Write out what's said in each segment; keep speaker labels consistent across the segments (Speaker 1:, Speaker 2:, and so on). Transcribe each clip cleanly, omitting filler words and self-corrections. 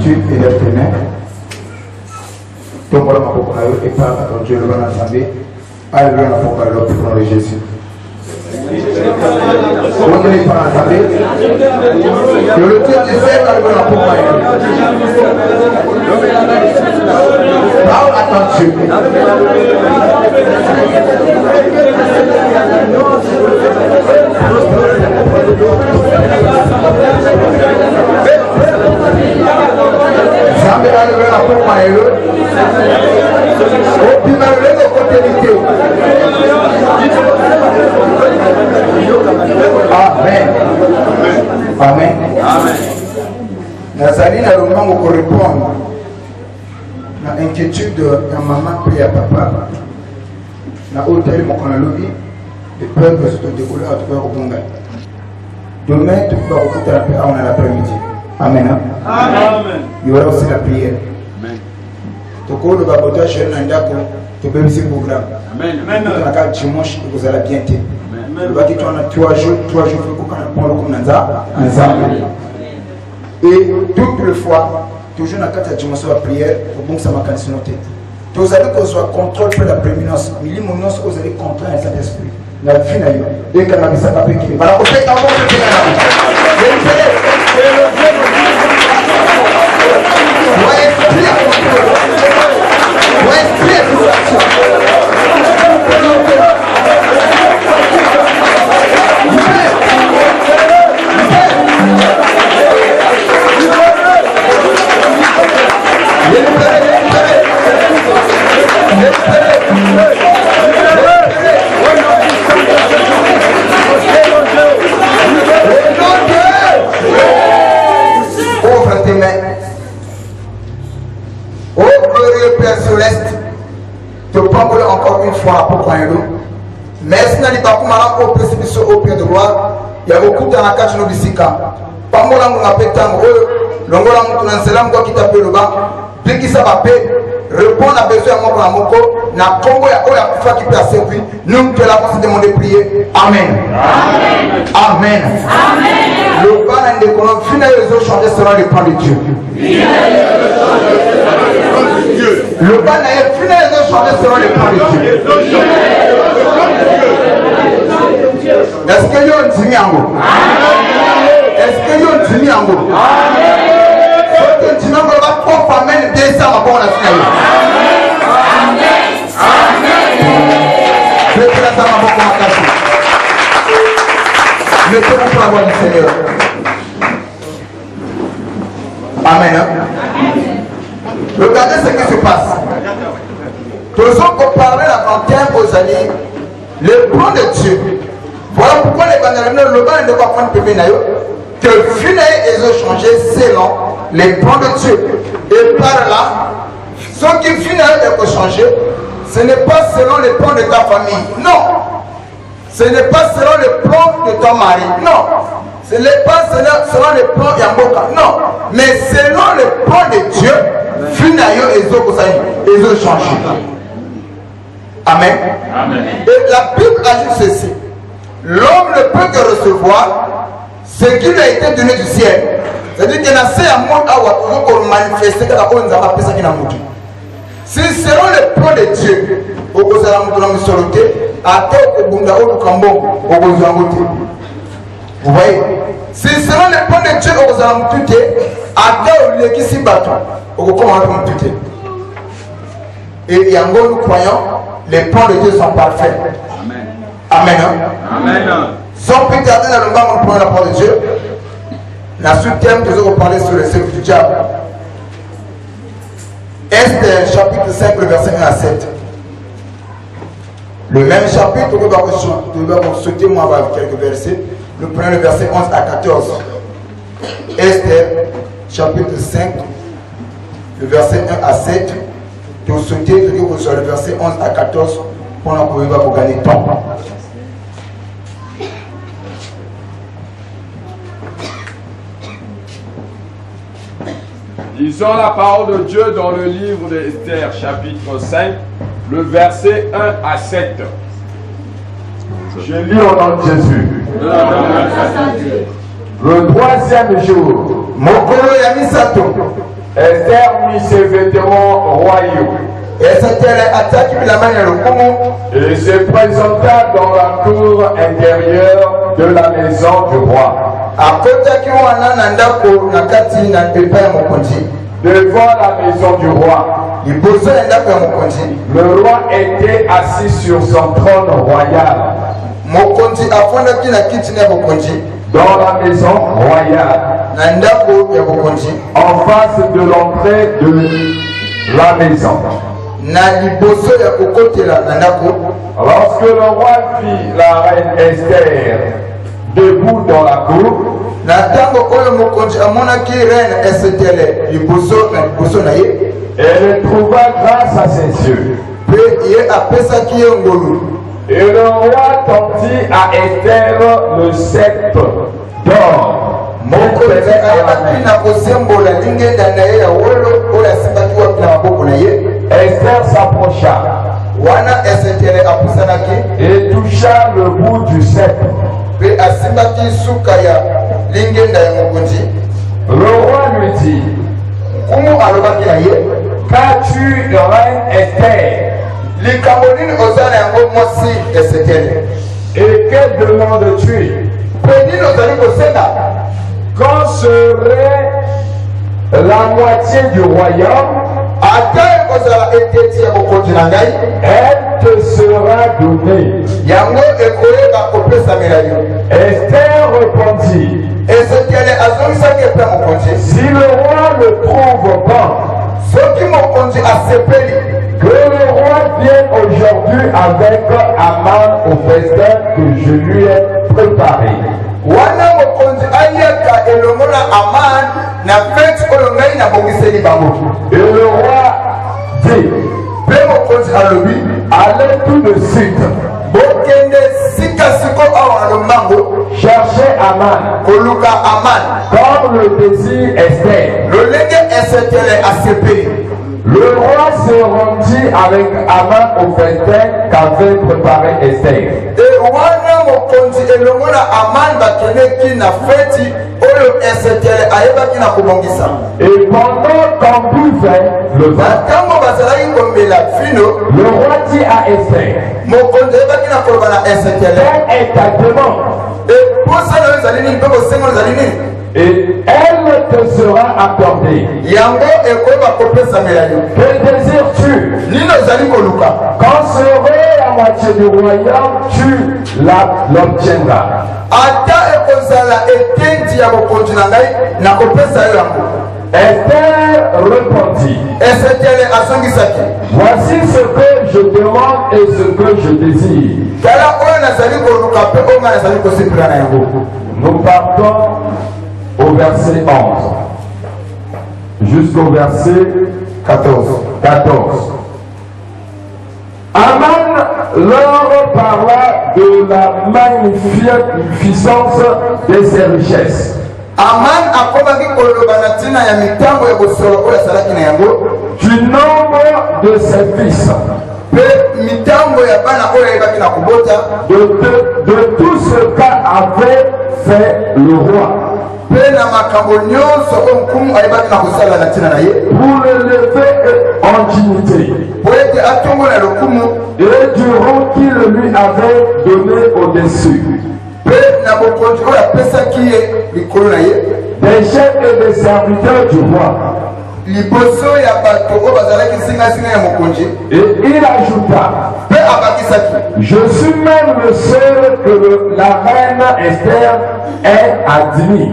Speaker 1: d'habitude, élève tes mains. Donc voilà ma propre et pas à Dieu le bon ensemble. Alléluia ma propre pour le nom de Jésus. On ne l'est pas ensemble. Que le Dieu du ciel alléluia ma propre parle à ton Dieu. Jamais alléluia ma propre au final de côté. Amen. Amen. Amen. Nazali na longango ko répondre na inquiétude de maman puis à papa. Na hôtel mon lobby de peur que se déroule à travers au Bonga. Demain tu vas écouter la prière en l'après-midi. Amen. Amen. Il y aura aussi la prière. Amen. Toko le babota jeune ndako to bébé programme. Amen. Amen. Na ka dimanche vous allez bien te. Le baki tu as 3 jours pour qu'on le nanza ensemble. Et toute fois toujours na kata dimanche la prière pour bon ça m'a continué. Vous allez qu'on soit contrôle pour la prééminence. Mili mon nom vous allez contrôler cet esprit. La vie na yo. Et quand on a ça pas qui. Voilà, on fait avant de faire. Ouvre tes mains. Oh glorieux Père Céleste, te parle encore une fois pour nous. Merci n'a pas comme à au précipice au Père de gloire. Il y a beaucoup de temps à cacher nos bisika. Pas moi là mon appétant longola mon selam quoi qui t'appelle le bas. Dès qu'il s'appelle répondre à besoin à mon moko na Congo ya oya kufa qui peut servir. Nous que la force de demander prier. Amen. Amen. Amen. Amen. Le ban de colon final les autres changer selon le plan de Dieu. Le ban est final les autres changer selon le plan de Dieu. Est-ce que yo ntimi yango? Est-ce que yo ntimi yango? Est-ce que ntimi yango va trop famine de ça ma bonne affaire. Amen. Amen. Je te laisse ma bonne affaire. Mettez-vous pour la voix du Seigneur. Amen. Regardez ce qui se passe. Tous ceux qui parlent en termes aux alliés, le plan de Dieu. Voilà pourquoi les bandes le bas ne doit pas prendre que finir et ont changé selon les plans de Dieu. Et par là, ceux qui finissent et changer, ce n'est pas selon les plans de ta famille. Non. Ce n'est pas selon les plans de ton mari. Non. Ce n'est pas selon les plans de Yamboka. Non. Mais selon les plans de Dieu, finir et ont changé. Amen. Amen. Et la Bible ajoute ceci. L'homme ne peut que recevoir ce qui lui a été donné du ciel. C'est-à-dire qu'il y a un monde pour manifester que la bonne n'a pas pensé qu'il a monté. Si selon le plan de Dieu, au cause de la montagne de soloté, à terre au bunda au Cambo, au cause de la montagne. Vous voyez? Si selon le plan de Dieu, au cause de la montagne, à terre au l'équipe si bâton, au cause de la montagne. Et Yango, nous croyons, les plans de Dieu sont parfaits. Amen. Amen. Sans plus tarder dans le bas, on prend la parole de Dieu. La sous-thème que je vais parler sur le cercle du diable. Esther, chapitre 5, le verset 1 à 7. Le même chapitre, on va sauter moi avec quelques versets. Nous prenons le verset 11 à 14. Esther, chapitre 5, le verset 1 à 7. Nous sauter sur le verset 11 à 14 pendant qu'on va pour gagner temps.
Speaker 2: Lisons la parole de Dieu dans le livre d'Esther, chapitre 5, le verset 1 à 7.
Speaker 1: Je lis au nom de Jésus. Le troisième jour, Mokolo Yamisato,
Speaker 2: Esther mit ses vêtements royaux et se présenta dans la cour intérieure de la maison du roi. Devant la maison du roi, le roi était assis sur son trône royal dans la maison royale, en face de l'entrée de la maison. Lorsque le roi vit la reine Esther debout dans la cour, elle trouva grâce à ses yeux. Et le roi tendit à Esther le sceptre d'or. Esther s'approcha et toucha le bout du sceptre. Le roi lui dit: qu'as-tu, reine Esther? Et que demandes-tu? Quand serait la moitié du royaume, elle te sera donnée. Esther répondit: si le roi le trouve bon, que le roi vienne aujourd'hui avec Aman au festin que je lui ai préparé. Et le roi dit: allez tout de suite chercher Aman, comme le désire Esther. Le roi se rendit avec Aman au festin qu'avait préparé Esther. Et pendant qu'on buvait le vin, le roi dit à Esther: quelle est ta demande? Et elle te sera accordée. Que désires-tu? Quand serait la moitié du royaume, tu l'obtiendras. Esther répondit: voici ce que je demande et ce que je désire. Nous partons au verset 11 jusqu'au verset 14. Aman leur parla de la magnificence de ses richesses, du nombre de ses fils, de tout ce qu'avait fait le roi, pour le lever en dignité, et du rang qu'il lui avait donné au-dessus, des chefs et des serviteurs du roi. Et il ajouta: je suis même le seul que la reine Esther ait admis.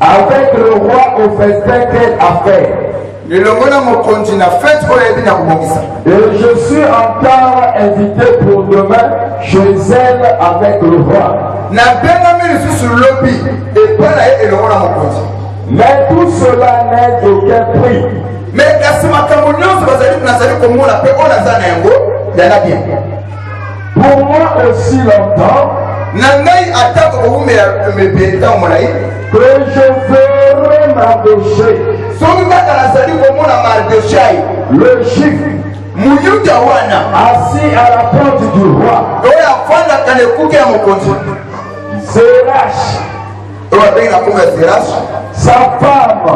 Speaker 2: Avec le roi au festin qu'elle a fait. Et je suis encore invité pour demain chez elle avec le roi. Mais tout cela n'est d'aucun prix. Pour moi aussi longtemps, que je verrai Mardochée, le juif, assis à la porte du roi. Zérach, sa femme,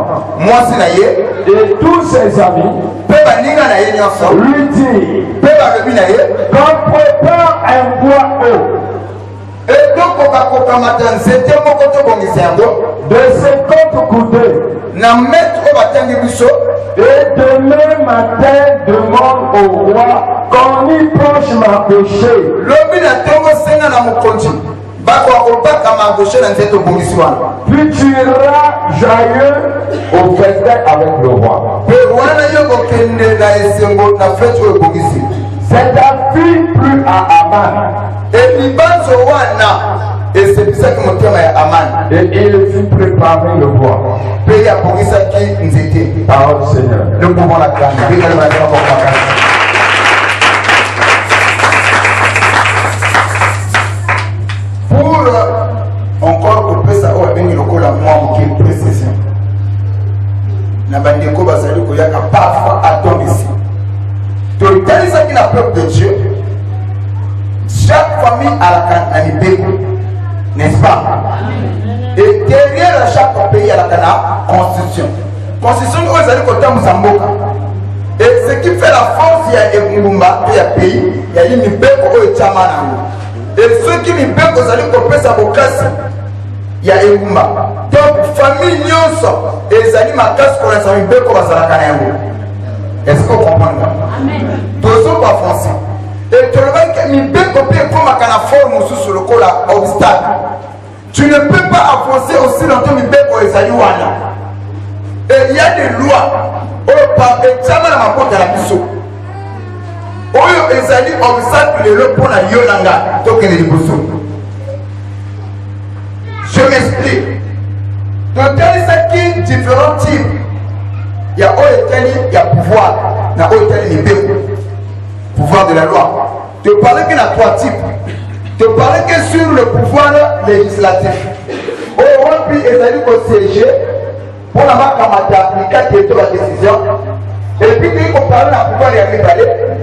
Speaker 2: et tous ses amis lui disent qu'on prépare un bois haut de 50 coudées. Et demain matin, demande au roi qu'on y penche ma péché. Puis tu iras joyeux au festin avec le roi. C'est ta fille plus à Aman. Et il fit préparer le bois. Parole du Seigneur.
Speaker 1: Nous pouvons l'acclamer. Pour encore couper ça, on a bien le col à moi qui est précision. Nabandeko basali koyaka parfois attend ici. Donc dans ça qui n'a peuple de Dieu, chaque famille a la canne, n'est-ce pas? Et derrière chaque pays a la constitution. Constitution où ils allaient côté Mozamboka. Et ce qui fait la force, il y a des Mumba, il y a des pays, il y a des Mibeko et Chamana. Et ceux qui Mibeko, ils allaient couper sa bocase, il y a des Mumba. Donc, famille Nyonso, et ils allaient ma casse pour les Mibeko, ils allaient. Est-ce que vous comprenez? Tous sont pas français. Et tu le vois que Mibeko peut comme à la forme sur le col à obstacle. Tu ne peux pas avancer aussi longtemps Mibeko et Zayouana. Et il y a des lois. Oh, par exemple, la porte de la biso. Oh, ils allaient obstacle le pour la Yolanga. Donc, il est de Bosso. Je m'explique. Donc, il y a différents types. Il y a Oetali, il y a pouvoir. Il y a Oetali Mibeko. Pouvoir de la loi. Tu parlais qu'il y a 3 types. Tu parlais que sur le pouvoir législatif. Oh, on peut essayer de siéger pour la marque à appliquer la décision. Et puis, tu compares le pouvoir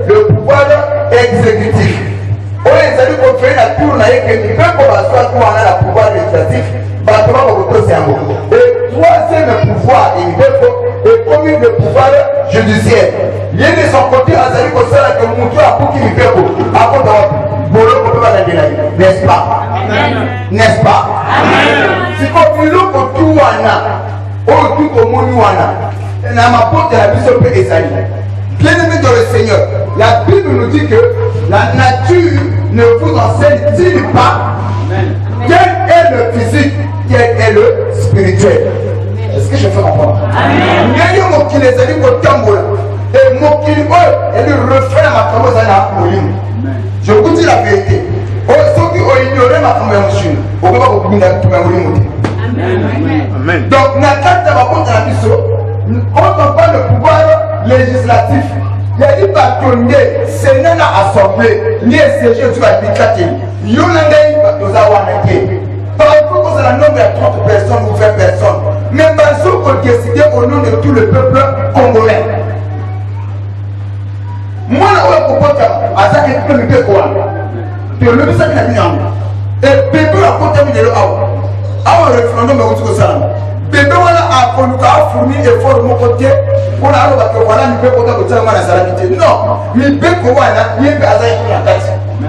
Speaker 1: le pouvoir exécutif. On essaie de faire la tour, que tu peux soit le pouvoir législatif. Et troisième pouvoir, et comme le pouvoir judiciaire. Il y a de son côté, Azali Kosala que Moutou a pour qui il fait n'est-ce pas? N'est-ce pas? Si comme nous pour tout wana, oh tout au monde wana, n'a ma porte la bise peut Esaïe. Bien aimé dans le Seigneur, la Bible nous dit que la nature ne vous enseigne-t-il pas quel est le physique, quel est le spirituel? Est-ce que je fais comprendre? Amen. Et mon kilo est le refrain de ma caméra. Je vous dis la vérité. Ceux qui ont ignoré ma caméra, on ne peut pas vous dire que Amen. Donc, quand on parle de pouvoir législatif, il y a des bâtonnés, c'est une assemblée, ni un siège sur la dictature. Il y a un par exemple, quand c'est la nombre de 30 personnes ou 20 personnes, mais Bazou peut décider au nom de tout le peuple congolais. Moi, je vais vous dire, à ça, je peux me dire quoi? Et le bébé, ça vient de et bébé, a contaminé le haut. A un référendum, mais vous savez. Bébé, on a fourni effort de mon côté pour aller voir que voilà, nous pouvons compter pour la salabilité. Non, mais bébé, on a mis un peu à la tête.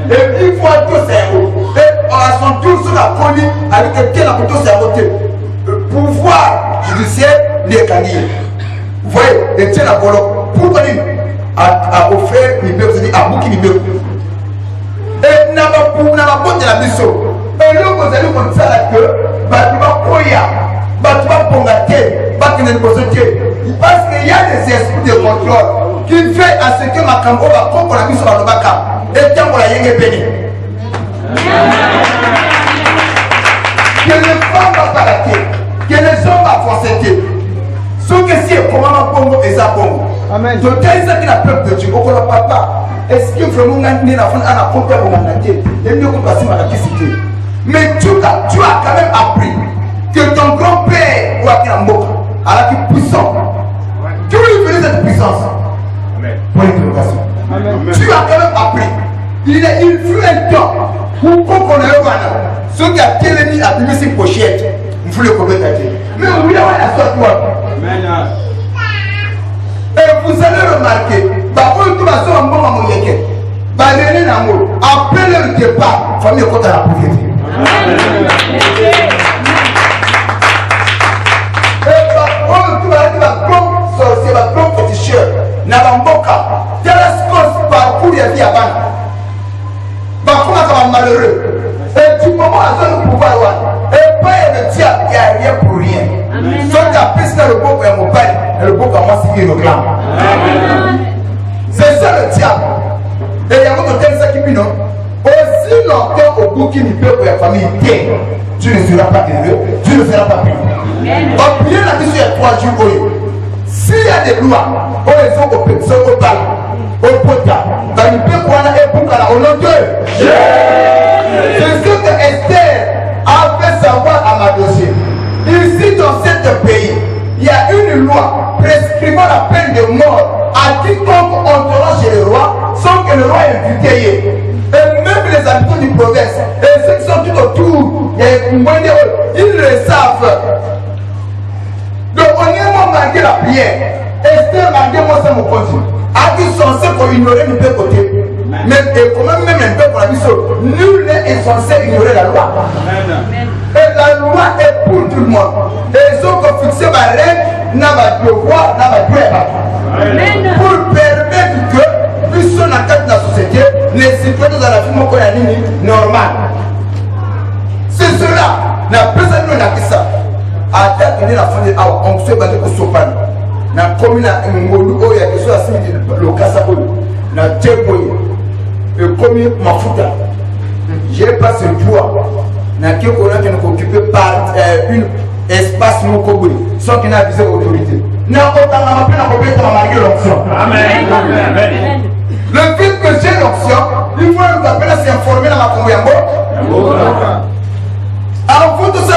Speaker 1: Et il faut tout cerveau. Et à son tour sur la folie, avec lequel on a tout cerveau. Le pouvoir judiciaire, il est gagné. Vous voyez, et tiens la volonté. Pourquoi il a offert l'Ibé, vous dit à vous qui l'Ibé. Et n'a pas pour n'a pas de la mission. Et là, vous allez comme ça là que, bah tu vas koya, bah tu vas pongater, bah tu n'es pas sauté. Parce qu'il y a des esprits de contrôle qui fait à ce que ma cambo va prendre la mission dans le bac. Et tiens, on la yenge béni. Que les femmes va balater, que les hommes va forcer. Ce que si et comment on Congo et ça Congo. Amen. Donc, quand il s'agit de la peuple de Dieu, on ne papa. Est-ce que vraiment on a une affaire pour m'analyser? Et mieux qu'on passe à la cité. Mais tu as quand même appris que ton grand-père ou à Kiramboka a la puissance. Tu veux lui donner cette puissance? Amen. Pour l'interrogation. Tu as quand même appris. Il fut un temps où on a eu ce qui a tiré si pochette. Vous le connaissez. Mais oui, on a sorti quoi? Et vous allez remarquer, après le départ, la famille est à la pauvreté. Sorcier, va prendre féticheur, n'abamboka, télescope parcours ya vie à ban. Bafuna comme malheureux. Et du moment à son pouvoir, et pas le diable, il n'y a rien pour rien. Sauf ta piste dans le beau et mon père, et le beau comme moi, c'est qui le clame. C'est ça le diable. Et il y a un autre ça qui dit non. Aussi longtemps au bout qu'il ne peut pour la famille, Dieu ne sera pas heureux, Dieu ne sera pas puni. On prie la question il y a 3 jours. S'il y a des lois, on les a au pétrole, au bal, au pota, dans le peuple, on a un bouc à la honneur de Dieu. C'est ce que Esther a fait savoir à ma dossier. Ici, dans ce pays, il y a une loi prescrivant la peine de mort à quiconque entrera chez le roi sans que le roi ait invité. Et même les habitants du province, et ceux qui sont tout autour, il y a ils le savent. Donc, on est malgré la prière. Esther, malgré moi, c'est mon conseil. A dit censé pour ignorer le deux côtés. Mais quand même un peu pour la vie, nul n'est censé ignorer la loi. Et la loi est pour tout le monde. Et ils ont fixé ma règle, n'a pas de devoir, n'a pas de droit. Pour permettre que, puisque dans la tête de la société, les citoyens dans la vie m'ont connu normal. C'est cela. La personne n'a pas ça. À date de la fin de l'année, on se bat de Sopan. Na commune à Ngolu, il y a des choses à signer le Kassabo. Na Tchèboy, le commune Mafuta. J'ai pas ce droit. Na Kékona qui nous occupé par un espace non cobri, sans qu'il n'a visé l'autorité. Na Otama n'a pas compris comment marquer l'option. Amen. Le fait que j'ai l'option, il faut nous appeler à s'informer dans ma Congo. Alors, il faut tout ça,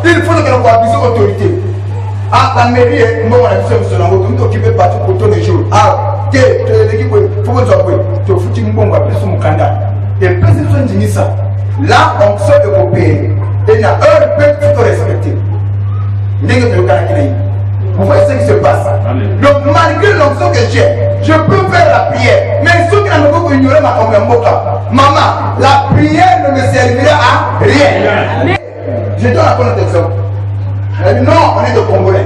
Speaker 1: il faut que nous avisions l'autorité. Ah, la mairie, moi, on a vu ça, on a occupé partout pour tous les jours. Ah, l'équipe, il faut que tu aies fait un bon appel sur mon candidat. Et puis, si tu as ça, là, on sort de copier. Et il y a un peuple qu'il faut respecter. Vous voyez ce qui se passe. Donc, malgré l'option que j'ai, je peux faire la prière. Mais ceux qui n'ont pas ignoré ma communauté, maman, la prière ne me servira à rien. Je donne la bonne exemple. Non, on est de Congolais.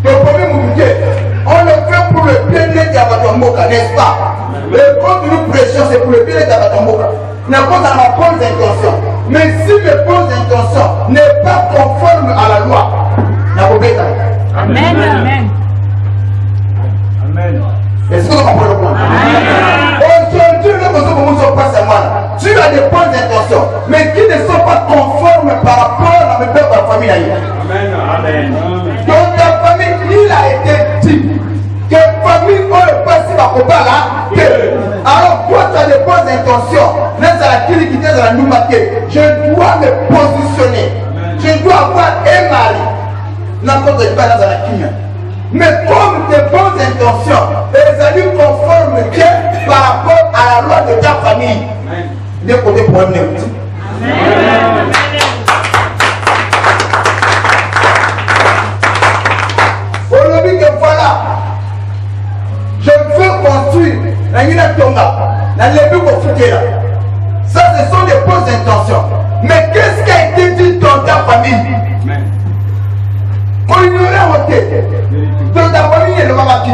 Speaker 1: Le premier mouvement, on le fait pour le bien-être d'Abatamboka, n'est-ce pas? Le compte de nous prêchons, c'est pour le bien-être d'Abatamboka. N'a pas dans la bonne intention. Mais si mes bonnes intentions n'est pas conforme à la loi, n'a pas bêta. Amen. Amen. Est-ce que vous comprenez le point? Aujourd'hui, nous sommes pas seulement. Tu as des bonnes intentions, mais qui ne sont pas conformes par rapport à mes peuples, à la famille. Amen. Donc ta famille, il a été dit que famille, on ne passe pas au bas là. Alors toi, tu as des bonnes intentions. Je dois me positionner. Je dois avoir un mari. N'importe pas dans la kinya. Mais comme tes bonnes intentions, elles allaient conformes bien par rapport à la loi de ta famille. Des côtés pour un néophyte. Aujourd'hui que voilà, je veux construire la Nina Tonga, la Lébu Kofutera. Ça, ce sont des bonnes intentions. Mais qu'est-ce qui a été dit dans ta famille? On ignorait au thé. Dans ta famille, il y a le mamaki.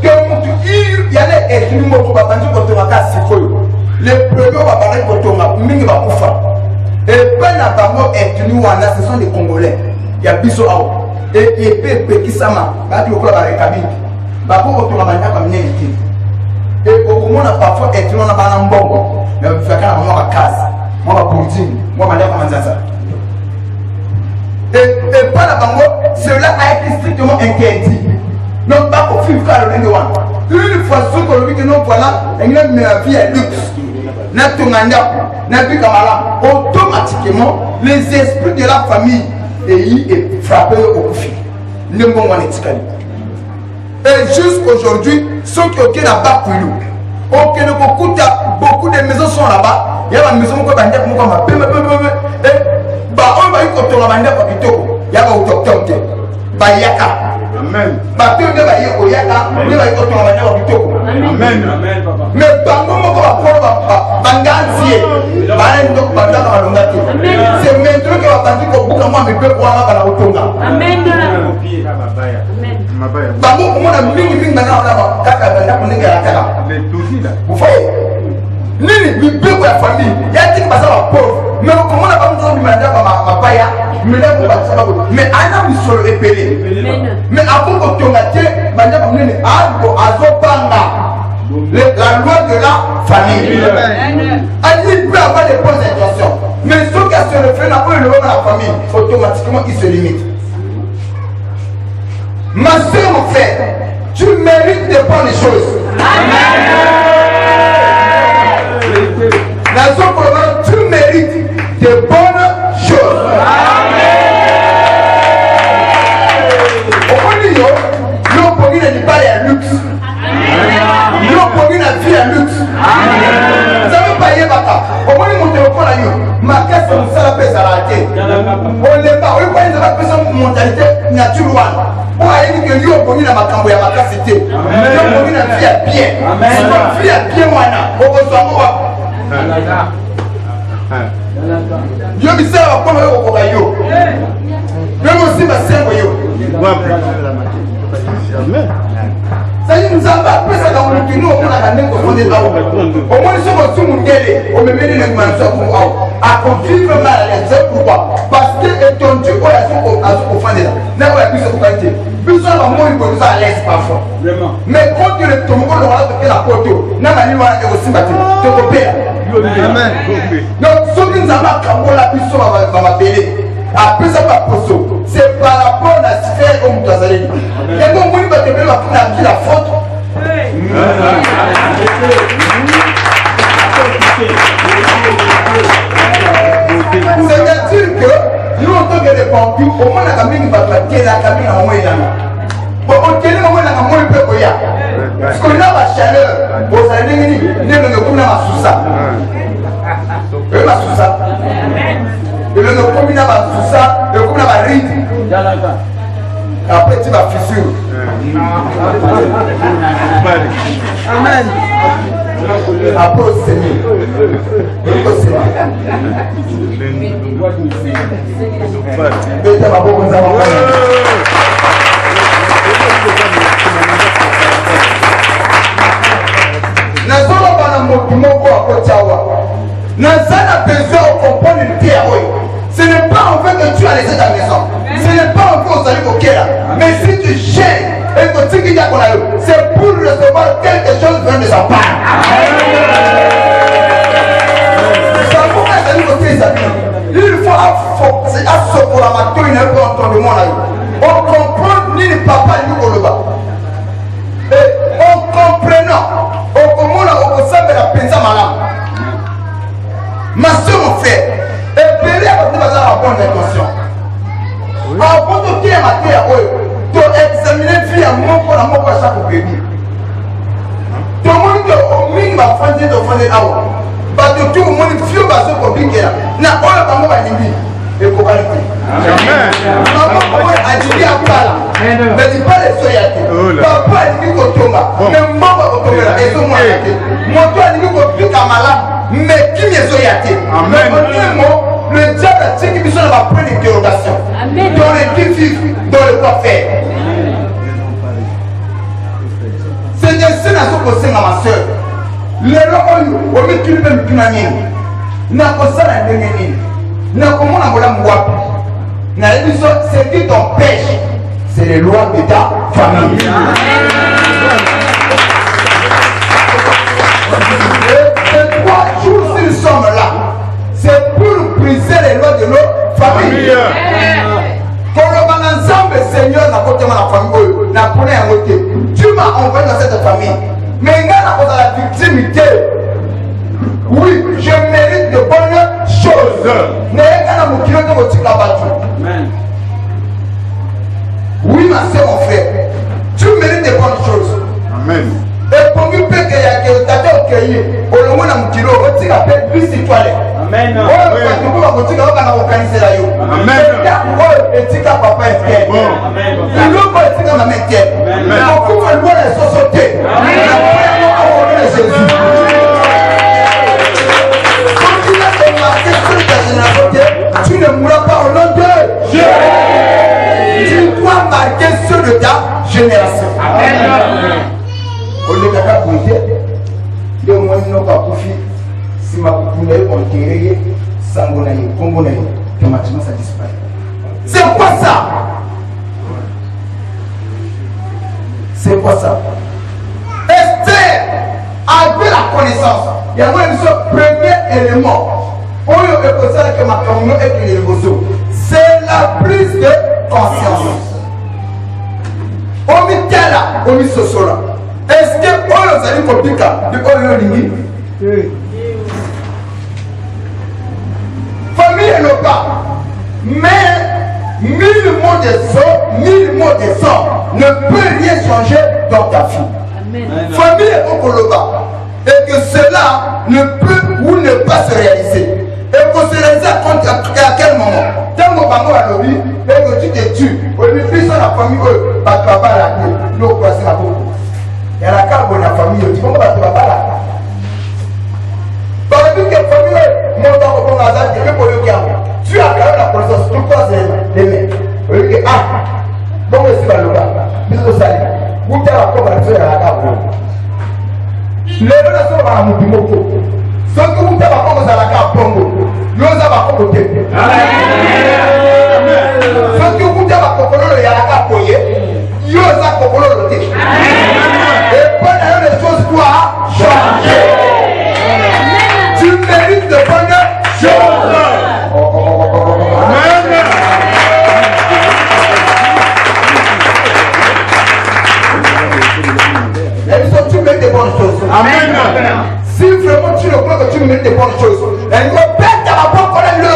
Speaker 1: Que il y a les écrits pour Babanji Kotomaka Sikoyo. Les premiers Babanji Kotomaka, Mingi Bakoufa. Et Bana Bamo est tenu Wana, ce sont des Congolais. Il y a Bisso Ao. Et Pepe Kisama, Bati Okola Barekabini. Bako Kotomaka comme Néliti. Et au moment où parfois est tenu en Mbongo. Mais vous faites quand même casse. Moi, ma poutine. Moi, ma lèvre, comment ça? Et pas la bango, cela a été strictement interdit. Donc, pas pour vivre le Rengoan. Une fois sur le week-end, voilà, il y a une vie à luxe. Automatiquement, les esprits de la famille est frappé au profit. Le moment et jusqu'aujourd'hui, ceux qui ont là-bas pour nous, beaucoup de maisons sont là-bas. Il y a une maison qui est ba on ba ko to la banda ko bitoko ya ba utoktote ba yaka amen ba to de ba yeko yaka ne ba ko to la banda ko bitoko amen amen papa mais bango moko ba ko ba nganzie ba ndo banda ka balonga te c'est maintenant que ba bandi ko buka moi me pe ko ba la utonga amen amen bango ko mona mingi bana ba kaka banda ko ninga kaka les tout là vous voyez nini mibeko ya famille yati baza ba pauvre mais comment on a pas besoin de demander à ma paya mais ana misolo epelé mais avant que tu ngate banda ba nini ando azopanga la loi de la famille ani peut avoir des bonnes intentions mais ce qui a se reflet dans le loi de la famille automatiquement il se limite. Ma soeur, mon frère, tu mérites de bonnes choses. Amen. Tu mérites de bonnes choses. Amen. Au niveau, nous pouvons dire luxe. Nous pouvons dire vie à luxe. Vous avez payé bata. Au moins, nous monter au la ma caisse, nous ça la paix à la tête. On n'est pas, on n'est pas besoin de mentalité naturelle. Pour aller dire que nous pouvons dire ma cambo ya ma casse c'était. Nous pouvons dire vie à bien. Si vie à bien, moi, on va se voir. Yo misala bakoma yo kokoka yo. Même aussi basengo yo. Sali nzamba pesa ka mulukinu omona ka ndeko fonde bawo. Omoni soko sumu ndele omemeli le manso ko awo. A convivre mal les c'est pourquoi parce que étondu ko ya soko azo fande là. Na ko ya biso ko kante. Biso ba mo ko ça à l'aise parfois. Vraiment. Mais quand tu le tombe ko wala ko la poto. Na mani wana e osimbati. To ko pera. Amen. Donc, ce qui nous a marqué la puissance va m'appeler. Après ça, pas poso. C'est par rapport à ce fait comme tu as dit. Et donc, vous va te mettre la faute. C'est-à-dire que nous, en tant que des bambus, au moins, la cabine va te la cabine en moins. Bon, on tient le moment dans le moins peu. Parce qu'on a la chaleur. Vous allez dire, nous ne ma sousa. Et ma sousa. Et le combina ma sousa, le combina ma ride. Après tu vas fissure. Amen. Après au Seigneur. Au Seigneur. Et tu vas beaucoup nous avoir. Nazolo bana moko akotiawa. Nazana besoin de comprendre une terre. Ce n'est pas en fait que tu as laissé ta maison. Ce n'est pas en fait que tu as laissé au Kera. Mais si tu gênes et que tu dis c'est pour recevoir quelque chose venant de sa part. Il faut pour la matin, il n'y a pas entendement là. On comprend ni le papa ni le Koloba. Et en comprenant, on la pensa malade. Ma soeur, mon frère, et périr à la bonne intention. Avant de dire ma terre, tu examiner vie à mon corps, à mon corps, à chaque bébé. Tout le monde qui va faire de là. Parce que tout le monde vieux va se compliquer là. N'a pas le temps de dire. Et pour pas le dire. Maman, a dit à Pala. Mais dis pas les soyatés. Papa a dit que tu m'as. Mais maman va tomber là. Et tout le monde a dit. Moi, tu as dit que tu es malade. Mais qui m'est soyaté? Mais au le diable a dit qu'il va prendre une interrogation. Dans les qui vivent, dans le quoi faire. C'est des scènes à ce que c'est ma soeur. Les gens au milieu de l'humanité, n'a pas ça la dernière ligne. N'a comment on a mouapi. N'a dit ça, c'est qui t'empêche. C'est les lois de ta famille. Et 3 jours si nous sommes là, c'est pour briser les lois de nos familles. Pour le ensemble, Seigneur, n'a pas tellement la famille, n'a pas un côté. Tu m'as envoyé dans cette famille. Mais il y a la victimité. Oui, je mérite de bonnes choses. Oui, ma soeur, mon frère, tu mérites de bonnes choses. Amen. Et pour nous, peut-être qu'il y a quelqu'un qui a été au moins un kilo, on t'appelle plus citoyen. Amen. On va organiser la yo. génération. On est capable de dire, de moins nous pas profiter. Si ma coupe est enterrée, sangonaï, congonaï, automatiquement ça disparaît. C'est quoi ça? C'est quoi ça? Esther avait la connaissance. Il y a un premier élément. C'est la prise de conscience. Est-ce que vous avez compris de famille et le pas, mais 1000 mots de sang, 1000 mots de sang ne peut rien changer dans ta vie. Amen. Famille est au Koloba. Et que cela ne peut ou ne pas se réaliser. Et que se réaliser à quel moment? Tant que Bango a lobby, et que tu te tues. Au début, sur la famille, papa la clé, l'eau croise la boue. Et à la carte de la famille, tu comprends pas, papa la clé. Par exemple, que la famille, mon temps au bon hasard, tu veux pour le cas. Tu as quand même la connaissance, tu croises les mains. Au lieu que, ah, bon, c'est pas le bas. Bisous, salut. Où tu as la conversation à la carte. Les relations à Moubimoko. Ceux qui vous avez à la carte Pongo, nous avons à côté. Ceux qui vous avez à la carte Poye, nous avons à côté. Et pas d'ailleurs les choses doivent changer. Tu mérites de bonnes choses. Tu mérites de bonnes choses. Amen. Si vraiment tu ne crois que tu mérites de bonnes choses, elle ne pète à la porte pour elle le.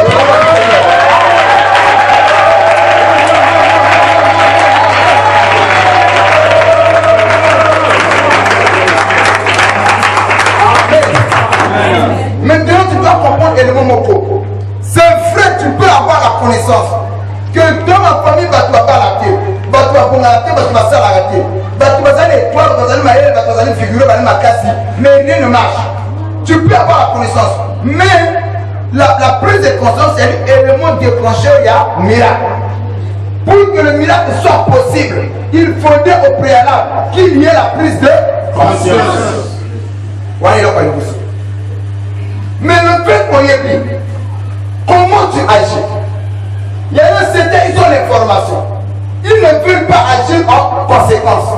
Speaker 1: Maintenant tu dois comprendre l'élément moko. C'est vrai, tu peux avoir la connaissance que dans ma famille, tu vas pas rater. Tu vas pas rater, tu vas pas rater. Tu vas aller étoile, tu vas aller maïe, tu vas aller figurer, tu vas aller macassi. Mais rien ne marche. Tu peux avoir la connaissance. Mais la prise de conscience, c'est l'élément déclencheur, il y a miracle. Pour que le miracle soit possible, il faudrait au préalable qu'il y ait la prise de conscience. Mais le fait qu'on y ait dit, comment tu agis? Il y a un certain, ils ont l'information. Ils ne veulent pas agir en conséquence.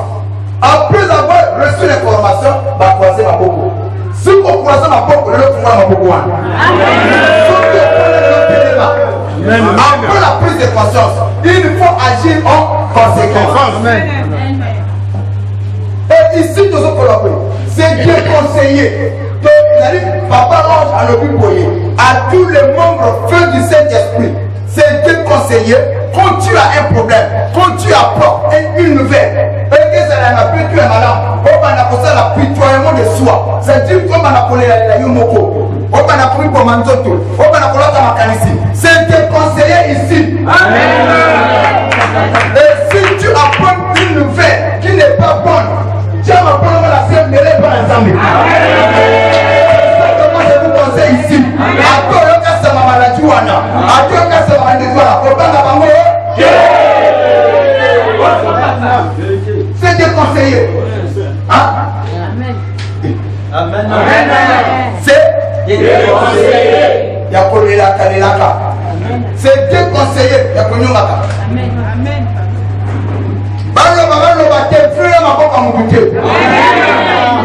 Speaker 1: Après avoir reçu l'information, bah croiser ma beaucoup. Si on croise ma beaucoup, l'autre fois ma beaucoup. Après la prise de conscience, il faut agir en conséquence. Et ici, nous avons collaboré. C'est bien conseillé. Papa Ange à l'objet à tous les membres feux du Saint-Esprit. C'est bien conseillé. Quand tu as un problème, quand tu apportes une nouvelle, et que ça n'a plus tu es malade, on va appeler l'apitoiement de soi. C'est-à-dire qu'on va appeler la yomoko, on va appeler pour manzoto, on va appeler la makanisi. C'est déconseillé ici. Amen. Et si tu apportes une nouvelle qui n'est pas bonne, tu vas apprendre la scène de l'être par ensemble. C'est comment je vous conseille ici. C'est déconseillé. Hein? Amen. Amen. C'est déconseillé. C'est déconseillé. Amen.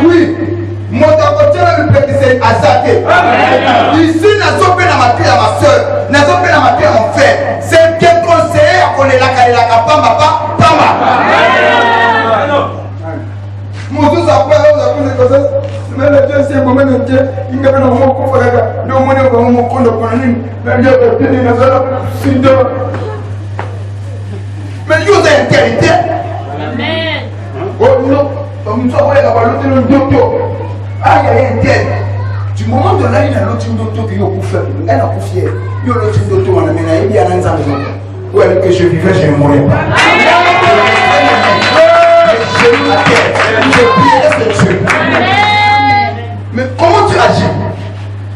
Speaker 1: Oui. Mon côté le c'est azaké. Ici, n'a pas la matière à ma soeur, n'a pas la matière à mon frère. C'est déconseillé à qu'on est là, pamba. Mon Dieu, ça peut avoir des choses. Mais le Dieu, c'est comme un Dieu, il n'y a pas de mot pour faire ça. Le monde est comme mon compte de planning. Mais Dieu peut tenir dans ça. Mais Dieu est intéressé. Amen. Oh non, comme ça, on va avoir l'autre docteur. Ah, il y a un tel. Du moment de là, il y a l'autre docteur qui est pour faire. Elle a pour fier. Il y a l'autre docteur, on a mené, il y a un an. Où est-ce que je vivais, je ne mourrais pas. Je vis la terre. Je prie ce Dieu. Mais comment tu agis?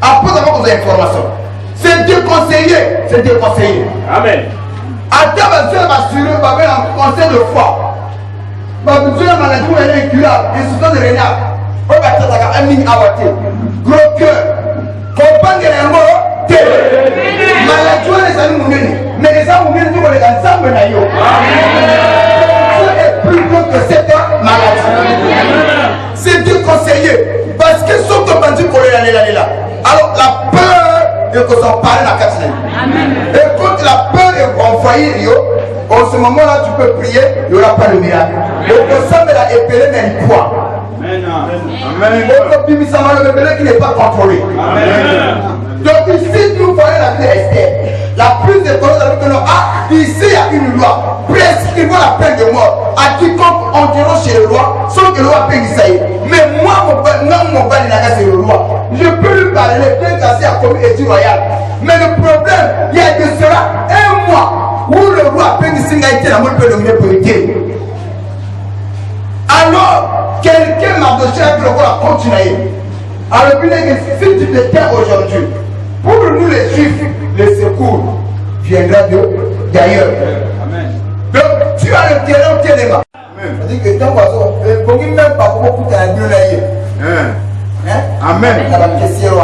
Speaker 1: Après avoir vos informations. C'est déconseillé. C'est déconseillé. Amen. À ta base, m'assurer, un conseil de foi. besoin de maladie où elle est incurable, insuffisance rénale. On va t'attaquer un ligne à voter. Gros cœur. Comprendre que les mots, maladie où les amis mourent. Mais les amis mourent, nous les ensemble. Dieu est plus gros que cette maladie. C'est Dieu conseiller. Parce que sauf que bandit pour là. Alors la peur est que son parler la quatrième. Et quand la peur est envoyée, en ce moment-là, tu peux prier, il n'y aura pas de miracle. Et au sein de la épée, mais une poids. Amen. Le bébé qui n'est pas contrôlé. Amen. Donc ici, nous voyons la vie d'Esther. La plus de colonnes avec que nous, ici il y a une loi prescrivant la peine de mort à quiconque entrant chez le roi, sans que le roi paye Isaïe. Mais moi, mon bal c'est le roi. Je peux lui parler, bien cassé à commis étude royale. Mais le problème, il y a de cela un mois où le roi paye Isaïe a été la mort peut nominer pour aider. Alors, quelqu'un m'a dossier avec le roi à continuer. Alors, si tu te tiens aujourd'hui, pour nous les juifs, le secours viendra d'ailleurs. Donc, tu as le terrain au téléma. C'est-à-dire que tant qu'il ne faut même pas beaucoup de temps. Amen. La question est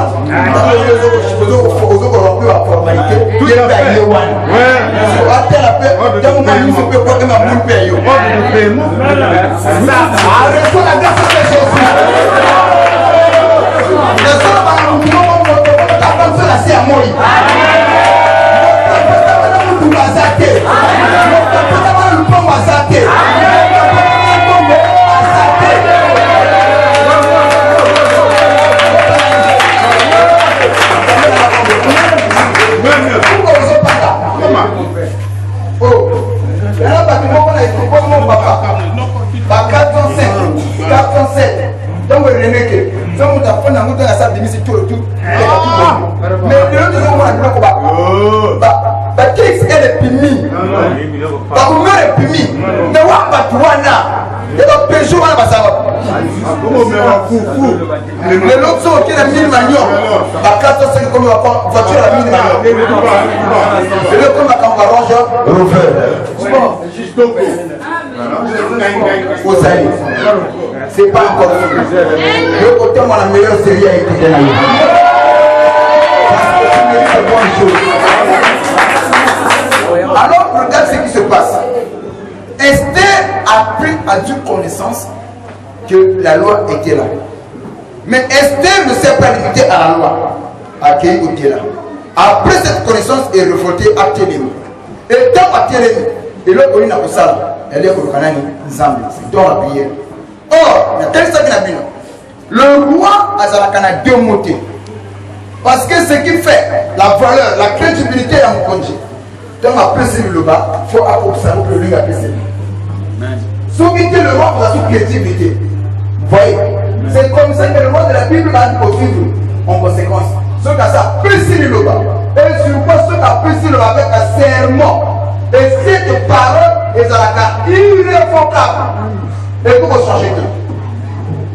Speaker 1: les autres sont qui a 1000 manions. À 405 comme voiture à 1000 manions. Et le comme à Cambaronge, c'est pas encore le côté moi la meilleure série a été gagnée. Alors regarde ce qui se passe. Esther a pris à Dieu connaissance que la loi était là. Mais Esther ne s'est pas limitée à la loi. Accueillie au Dieu là. Après cette connaissance est révoltée à Télémi. Et dans à Télémi, et là, on a ça, elle est au Canani, Zambie, c'est dans la prière. Or, il y a tel ça qui n'a bien. Le roi a Zalakana démonté. Parce que ce qui fait la valeur, la crédibilité à mon congé. Donc après c'est le bas, il faut observer que lui a apprécié. Souvenez le roi pour la crédibilité. Vous voyez, c'est comme ça que le roi de la Bible va nous suivre en conséquence. Ce qu'a ça, précise le bas. Et sur quoi ce qu'a précise le bas avec un serment. Et cette parole est à la carte irrévocable. Et pour changer tout.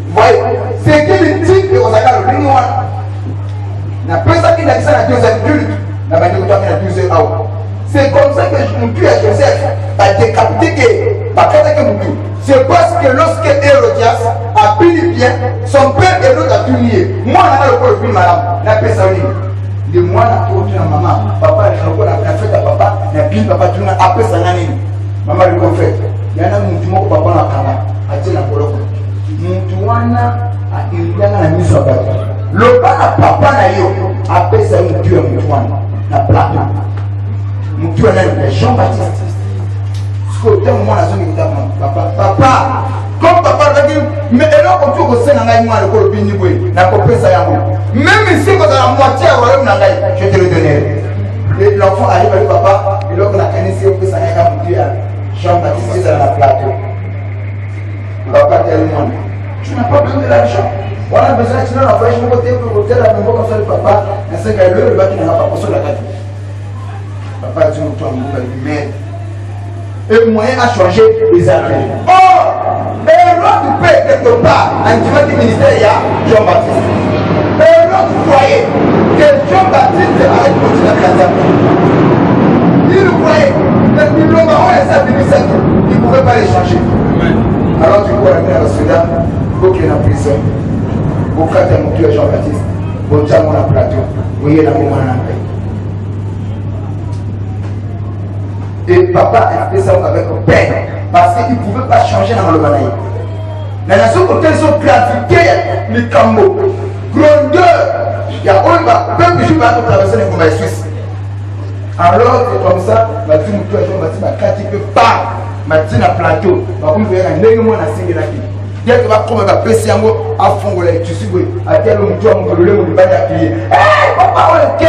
Speaker 1: Vous voyez, c'est que le type de Osaka le Linois. La personne qui n'a dit ça la deuxième culte, la manière dont on a deuxième hour. C'est comme ça que mon Dieu à Joseph a décapité que c'est parce que lorsque Hérodias a pris bien, son père Hérode a tout nié. Moi, on a le corps de madame, la personne. De moi, la tour de maman, papa, la fête à papa, la pile, papa, tu n'as après ça, maman, le confère. Il y en a mon Dieu, papa, la cama, a dit la polo. Mon Dieu, a la mise sur la base. Le papa, après ça, mon Dieu, mon Dieu, la plaque. Mon Dieu, Jean-Baptiste. Ce que tu as moi la zone de papa. Papa, comme papa l'a dit, mais alors on trouve que c'est un moi le corps béni, n'a pas fait ça. Même ici, quand on a la moitié au royaume, je te le donnerai. Et l'enfant arrive avec papa, et là on a canissé au peu ça, il y a mon Dieu, Jean-Baptiste, c'est dans la plateau. Papa, tellement. Tu n'as pas besoin de l'argent. On a besoin de l'argent, je vais voter pour l'hôtel, la mémoire comme ça, le papa, mais c'est qu'elle le bâtiment n'a pas posé la carte. Papa dit au temps, mais et le moyen a changé les affaires. Or, l'autre paix quelque part, en du ministère, il y a Jean-Baptiste. Et l'autre croyait que Jean-Baptiste allait continuer à faire. Il croyait, mais le baron est sa il ne pouvait pas les changer. frère de mon Dieu Jean-Baptiste. Bon Dieu, mon plateau. Vous voyez la maman en paix. Et papa a fait ça avec peine. Parce qu'il ne pouvait pas changer dans le banaï. La nation côté sont gratuité, les cambo. Grandeur. Il y a un peuple qui va traverser les combats suisses. Alors, c'est comme ça, je me dis, je me pas. Je me plateau. Je me dis, je me dis, dès que tu vas comme un PC à fond, tu suis à tel homme, tu vas me le appuyer. Hé, papa, ok,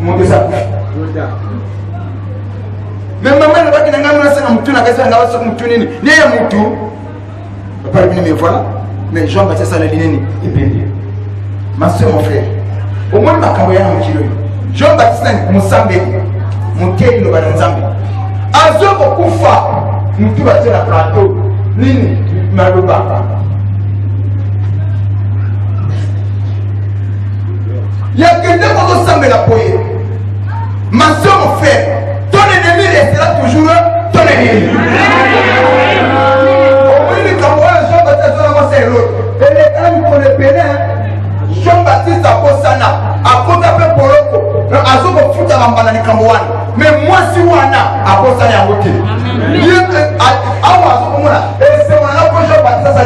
Speaker 1: mon Dieu, ça. Mais maman, ne va pas qu'il y ait un mouton, il y a un mouton, il y a un mouton. Je ne vais pas venir me voir, mais Jean-Baptiste a la ligne et béni. Ma soeur, mon frère, au moins, ma carrière en kilo. Jean-Baptiste, mon sambé, mon kéli, le balan zambé. Azo, beaucoup de fois, nous tous à la plateau, Nini, Malouba. Il y a quelqu'un qui a semblé la poée. Ma soeur, mon frère, ton ennemi restera toujours ton ennemi. Au moins, les Camerounais, Jean-Baptiste, c'est l'autre. Et les amis pour les Bénin, Jean-Baptiste a Posana, a Potapé Poloko, a Zobo Futa Mambana Cameroun. Mais moi, si on a Posana à Woké. Et c'est mon amour Jean-Baptiste à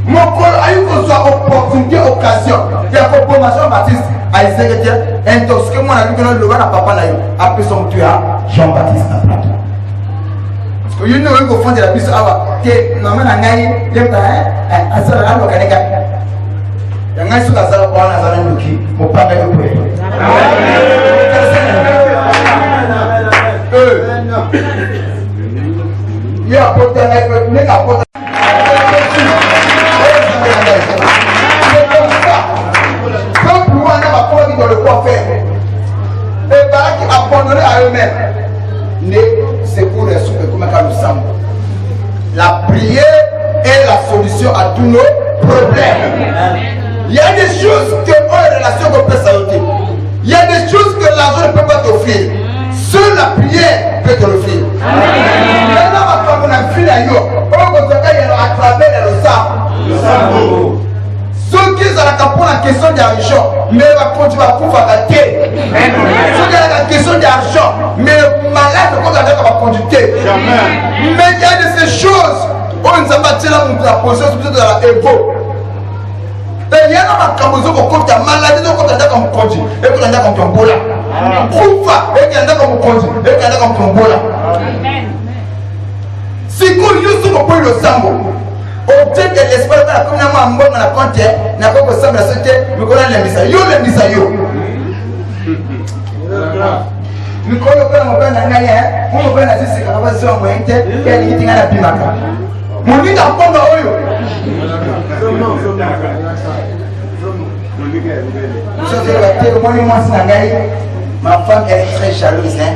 Speaker 1: mon col a eu que soit opportunité, occasion. Il y a pour Jean-Baptiste à Israël, intoxiqué, moi, la lutte de papa n'a eu, après son tueur, Jean-Baptiste à plateau. Parce que you know, il faut faire de la puce à que maman a gagné, il y a un azar à l'ocanega. Il y a un azar à l'ocanega, mon papa est le premier. Il y a un pote à abandonnés à eux-mêmes. C'est pour les sous comme nous sommes. La prière est la solution à tous nos problèmes. Il y a des choses que ont une relation qu'on peut s'ajouter. Il y a des choses que l'argent ne peut pas t'offrir. Seule la prière peut te l'offrir. Il y a à travers le sang. Ceux qui ont la question d'argent, mais va continuer à pouvoir gâter. Ceux qui ont la question d'argent, mais le malade va conduire. Mais il y a de ces choses où nous avons battu la position de la évo. Il y a un macamozo qui a maladie, qui a comme conduit, et qui a comme tombola. Poufa, et qui a comme conduit, et qui a comme tombola. Si vous avez le sambo, objet de l'espoir de la communauté, na compte na ko ko samba sote mi ko la misa yo mi ko yo ko mo bana ngaya mo bana sisi ka ba so mo ente ya ni tinga na bimaka mo ni ta ko oyo ma femme est très jalouse hein.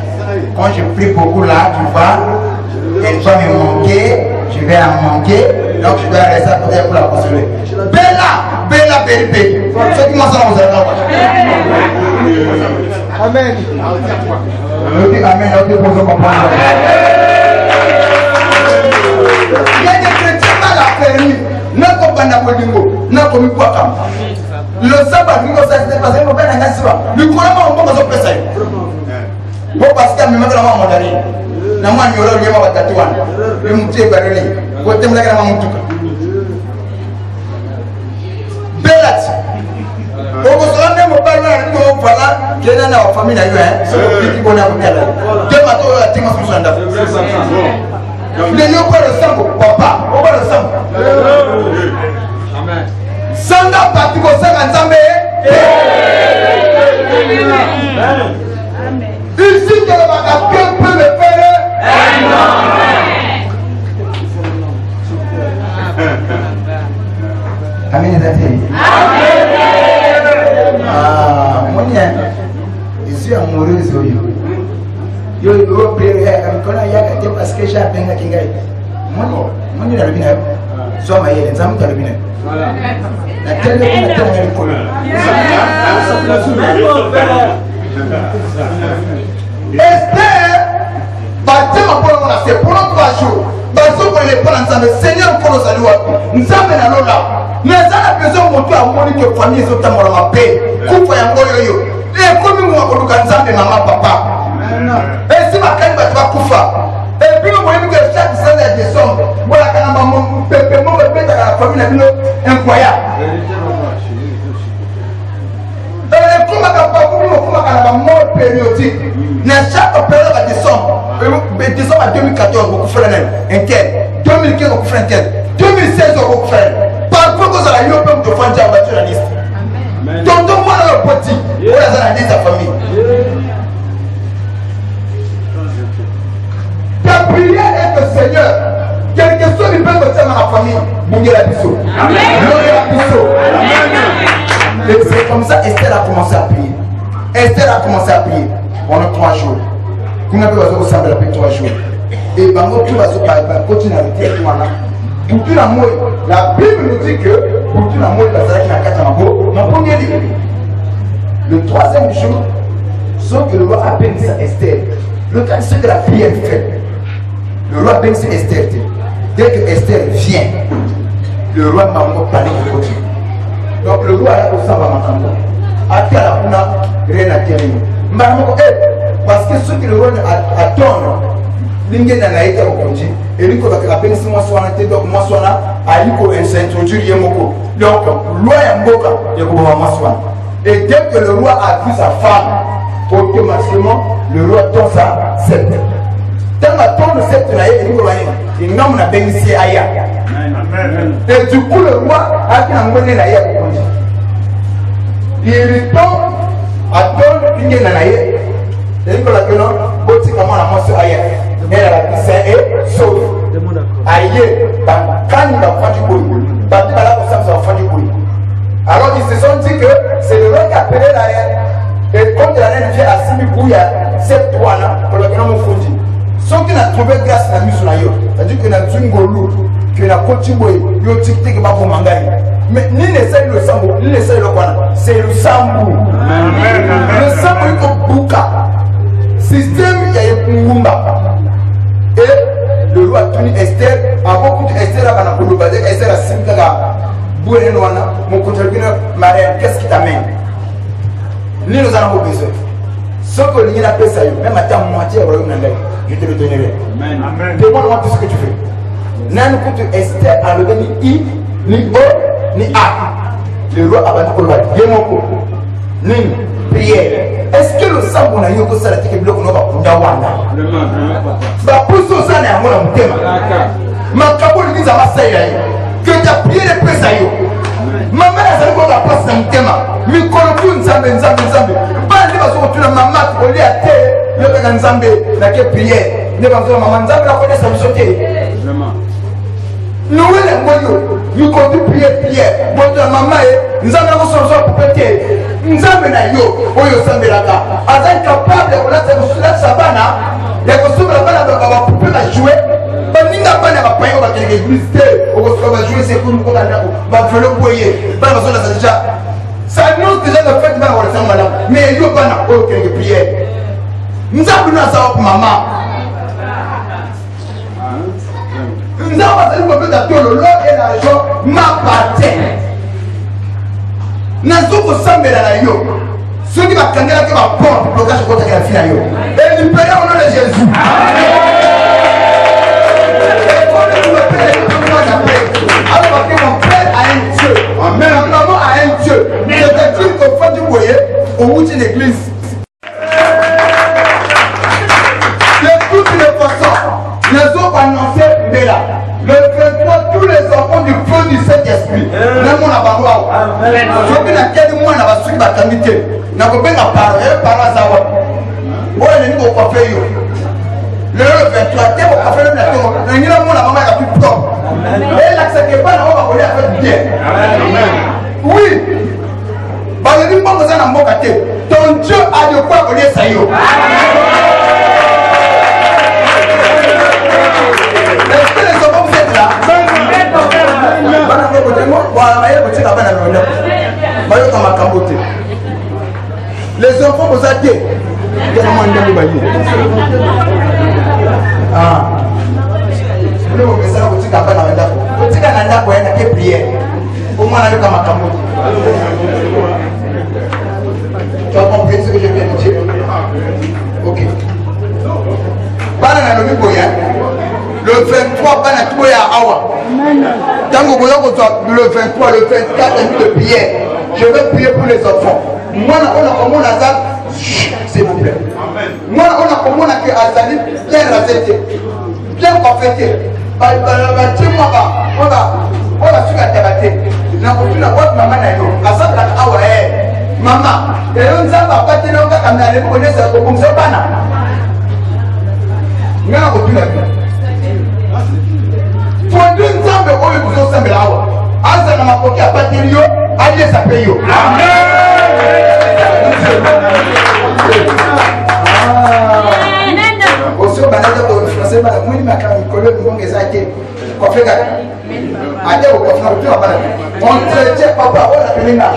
Speaker 1: Quand je prie beaucoup là tu vois elle va me manquer, je vais la manquer, donc je dois rester à côté pour la consoler. Bella, baby. Ceux qui m'ont ça, vous allez voir. Amen. Amen, ok, pour vous comprendre. Il y a des chrétiens mal affairés, non comme Banabodingo, non comme Kwakam. Le sabbat, nous ça s'est passé, nous avons un gassiba. Nous connaissons un peu de ça. Bon, parce qu'il y a même la maman d'année. Na mwa nyoro yema watatu wana mtie barele wote mlaka na mamutuka belat oko solande mo parla ko vala kena na famille na yo hein so piki bona ko kala de mato ya tinga susanda le yo ko resambo papa o ko resambo amen sanga pati ko sanga nzambe amen ici que le magasin peut le faire. Amen. Ah, mon Dieu, je suis amoureuse de vous. Yo prière comme il y a parce que j'ai appelé Kingai. Mon Dieu, la bine. Soit ma yelle, ça me t'a bine. Voilà. La telle est la telle Esther, c'est pendant 3 jours. bazo ko le prendre ensemble Seigneur ko ozali wapi nzambe na lola mais ça a besoin moto amoni que famille ezotambola mabe kufa yango yoyo ekomi ngo koluka nzambe mama papa esi bakali bato bakufa epuis moyebi que chaque 16 décembre bolaka na pepe mo bebetaka na famille na bino incroyable ekomaka bakumi okomaka na bamort périodique na chaque période ya décembre à 2014 bokufela nani intel 2015 bokufela intel 2016 bokufela parfois kozala yo mpe moto ofandi ya bato na liste tonto mwana oyo poti oyo aza na liste ya famille ta prière est que Seigneur quelque chose il peut me faire dans la famille bungela biso bungela biso et c'est comme ça Esther a commencé à prier. Esther a commencé à prier pendant 3 jours. Vous n'avez pas besoin de la 3 jours. Et bango tout va se continuer à le dire la Bible nous dit que le 3e jour, sauf que le roi a béni Esther. Le temps c'est que la prière fait. Le roi béni Esther. Dès que Esther vient, le roi m'a parlé de côté. Donc le roi a au samba matando. Après la puna, rien n'a terminé. Parce que ce que le roi attend, l'ingé n'a pas été au congé. Et lui, quand il a béni moi soit donc moi soit là, à lui qu'on s'introduit yemoko. Donc le roi est mboka, il y a moi soit. Et dès que le roi a vu sa femme, automatiquement le roi tend sa sceptre. Tant que ton sceptre là, il nomme la bénéficié aïe. Et du coup, le roi a dit à mon élaïa. Il répond à ton ligne nanaïe. Et il dit que non, boti comment la mosse aïe. Elle a dit c'est et sauf. Aïe, quand il va faire du bruit, il va faire du bruit. Alors ils se sont dit que c'est le roi qui a appelé la reine. Et quand la reine vient à Simibouya, c'est toi là, pour le grand fondi. Sauf qu'il a trouvé grâce à la mise sur la yo. C'est-à-dire qu'il a dit qu'il a continué, il a dit qu'il va vous mangayer. Mais ni l'essaye le sambo, ni l'essaye le kwana. C'est le sambo. Le sambo il faut bouka. Système il y a un mumba. Et le roi Tony Esther, a beaucoup d'Esther à Banapolo, Esther à Simkaga. Bouénoana, mon contributeur, Marianne, qu'est-ce qui t'amène? Ni nous en avons besoin. Sauf que l'Union a fait ça, même à ta moitié, je te le donnerai. Demande-moi tout ce que tu fais. Nan kutu Esther a levé ni I, ni O, ni A. Le roi a battu pour le roi. Yemoko. Ni prière. Est-ce que le sang qu'on a eu au salaire qui bloque nos Wanda? Bah, pour ce sang, on a mon thème. Ma cabole dit à ma saille. Que tu as prié les pesaillots. Ma mère a salué la place dans le thème. Mais quand on Nzambe, pas les bases autour de ma main, on est à terre. Il y a un Nzambe, la prière. Ne pas dire maman Nzambe la connaît sa sauter. Nous les moyens, nous continuons prière. Moi de la maman nous avons besoin pour péter. Nous avons yo, oyo Nzambe la ga. Azan capable de la sabana, les costumes la bana va pouper la jouer. Ni n'a pas la paille, on va faire l'église, on va jouer c'est pour nous qu'on a va faire le boyer. Pas besoin de déjà. Ça annonce déjà le fait de ma relation madame. Mais yo pas na aucune prière. Nous avons besoin ça pour maman. Nous avons besoin de tout le lot et l'argent m'appartient. Nous avons besoin de la yo. Ceux qui va candidater la qui va prendre le blocage contre la fille yo. Et nous payons au nom de Jésus. Alors que mon père a un Dieu, ma maman a un Dieu. Je te dis qu'au fond du foyer, au bout d'une église. De toutes les façons, les autres annonçaient, mais là, le 23, tous les enfants du feu du Saint-Esprit, même mon abandon, je dis à quel moment on va suivre la qualité. On n'a pas parlé, par hasard. On est venu au café. Le 23, tu es au café, le matin, on est la maman a plus propre. Et l'accepte pas, on va rouler avec bien. Oui. Parce que nous ne pouvons pas nous dire ton Dieu a de quoi rouler ça. Est-ce que les enfants vous êtes là? Les enfants vous êtes là. Ah. le message que tu capable dans ndako tu kana ndako yana ke prière au moins avec makambo tu as compris ce que je viens de dire ok bana na lobi boya le 23 bana toya awa tango boya ko le 23 le 24 de prière je vais prier pour les enfants moi on a comment la ça s'il vous plaît moi on a comment que azali bien racheté bien confessé ba timwa ba on va sur la tabate na ko tuna what mama na yo asabla awa mama et on zamba patelo ka kamna ko ne sa ko kumsa bana ngana ko tuna fondi nzambe oyo tuzosambela awa aza na makoki ya pateli yo aliesa pe yo osio banaza kofinanse bana mwini makala mikolo mbongo eza te kofeka ate kokofina kotuna bana entretien papa oyo napelenga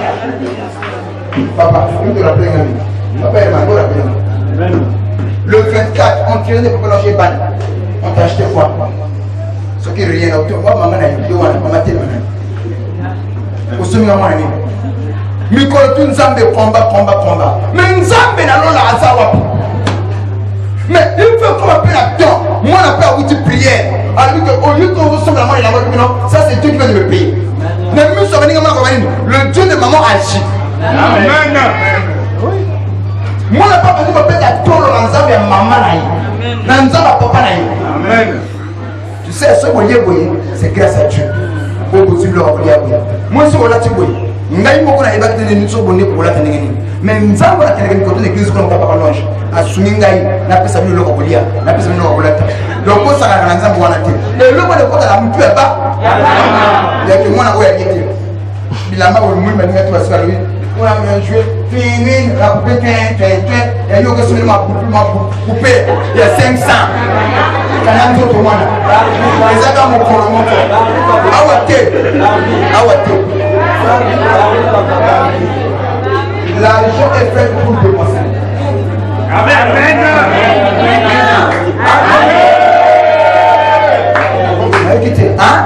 Speaker 1: papa mito napelenga mi papa elmango napelenga le 24 on tient de prolonger ban on t'a acheté quoi ce qui rien autour moi maman na yo wana mama tele mana osumi na mwana ni mikolo tu nzambe combat mais nzambe na lola aza wapi mais il faut qu'on appelle à temps moi n'a pas outil prière alors que au lieu qu'on ressemble à moi il a non ça c'est Dieu qui va me payer mais nous sommes venus le Dieu de maman agit amen moi n'a pas besoin de appeler à temps dans nzambe ya maman na yo na nzambe papa na yo amen tu sais ce que c'est grâce à Dieu pour possible le rappeler moi c'est voilà tu vois ngai moko na ebakite ni so bonne ko la tene ngeni mais nzambo la tene ngeni ko tene kizu ko papa balonge asumi ngai na pesa bi loko kolia na pesa bi loko kolia donc ko saka na nzambo wana te le loko de ko la mtu eba ya ke mwana oya yete bilamba wo mu mani ngati basika lui on a joué fini la coupe et yo que sumi ma coupe il y a 500 kana nzoto mwana ezaka mokolo moko awate l'argent est fait pour dépenser. Amen. Écoutez, hein?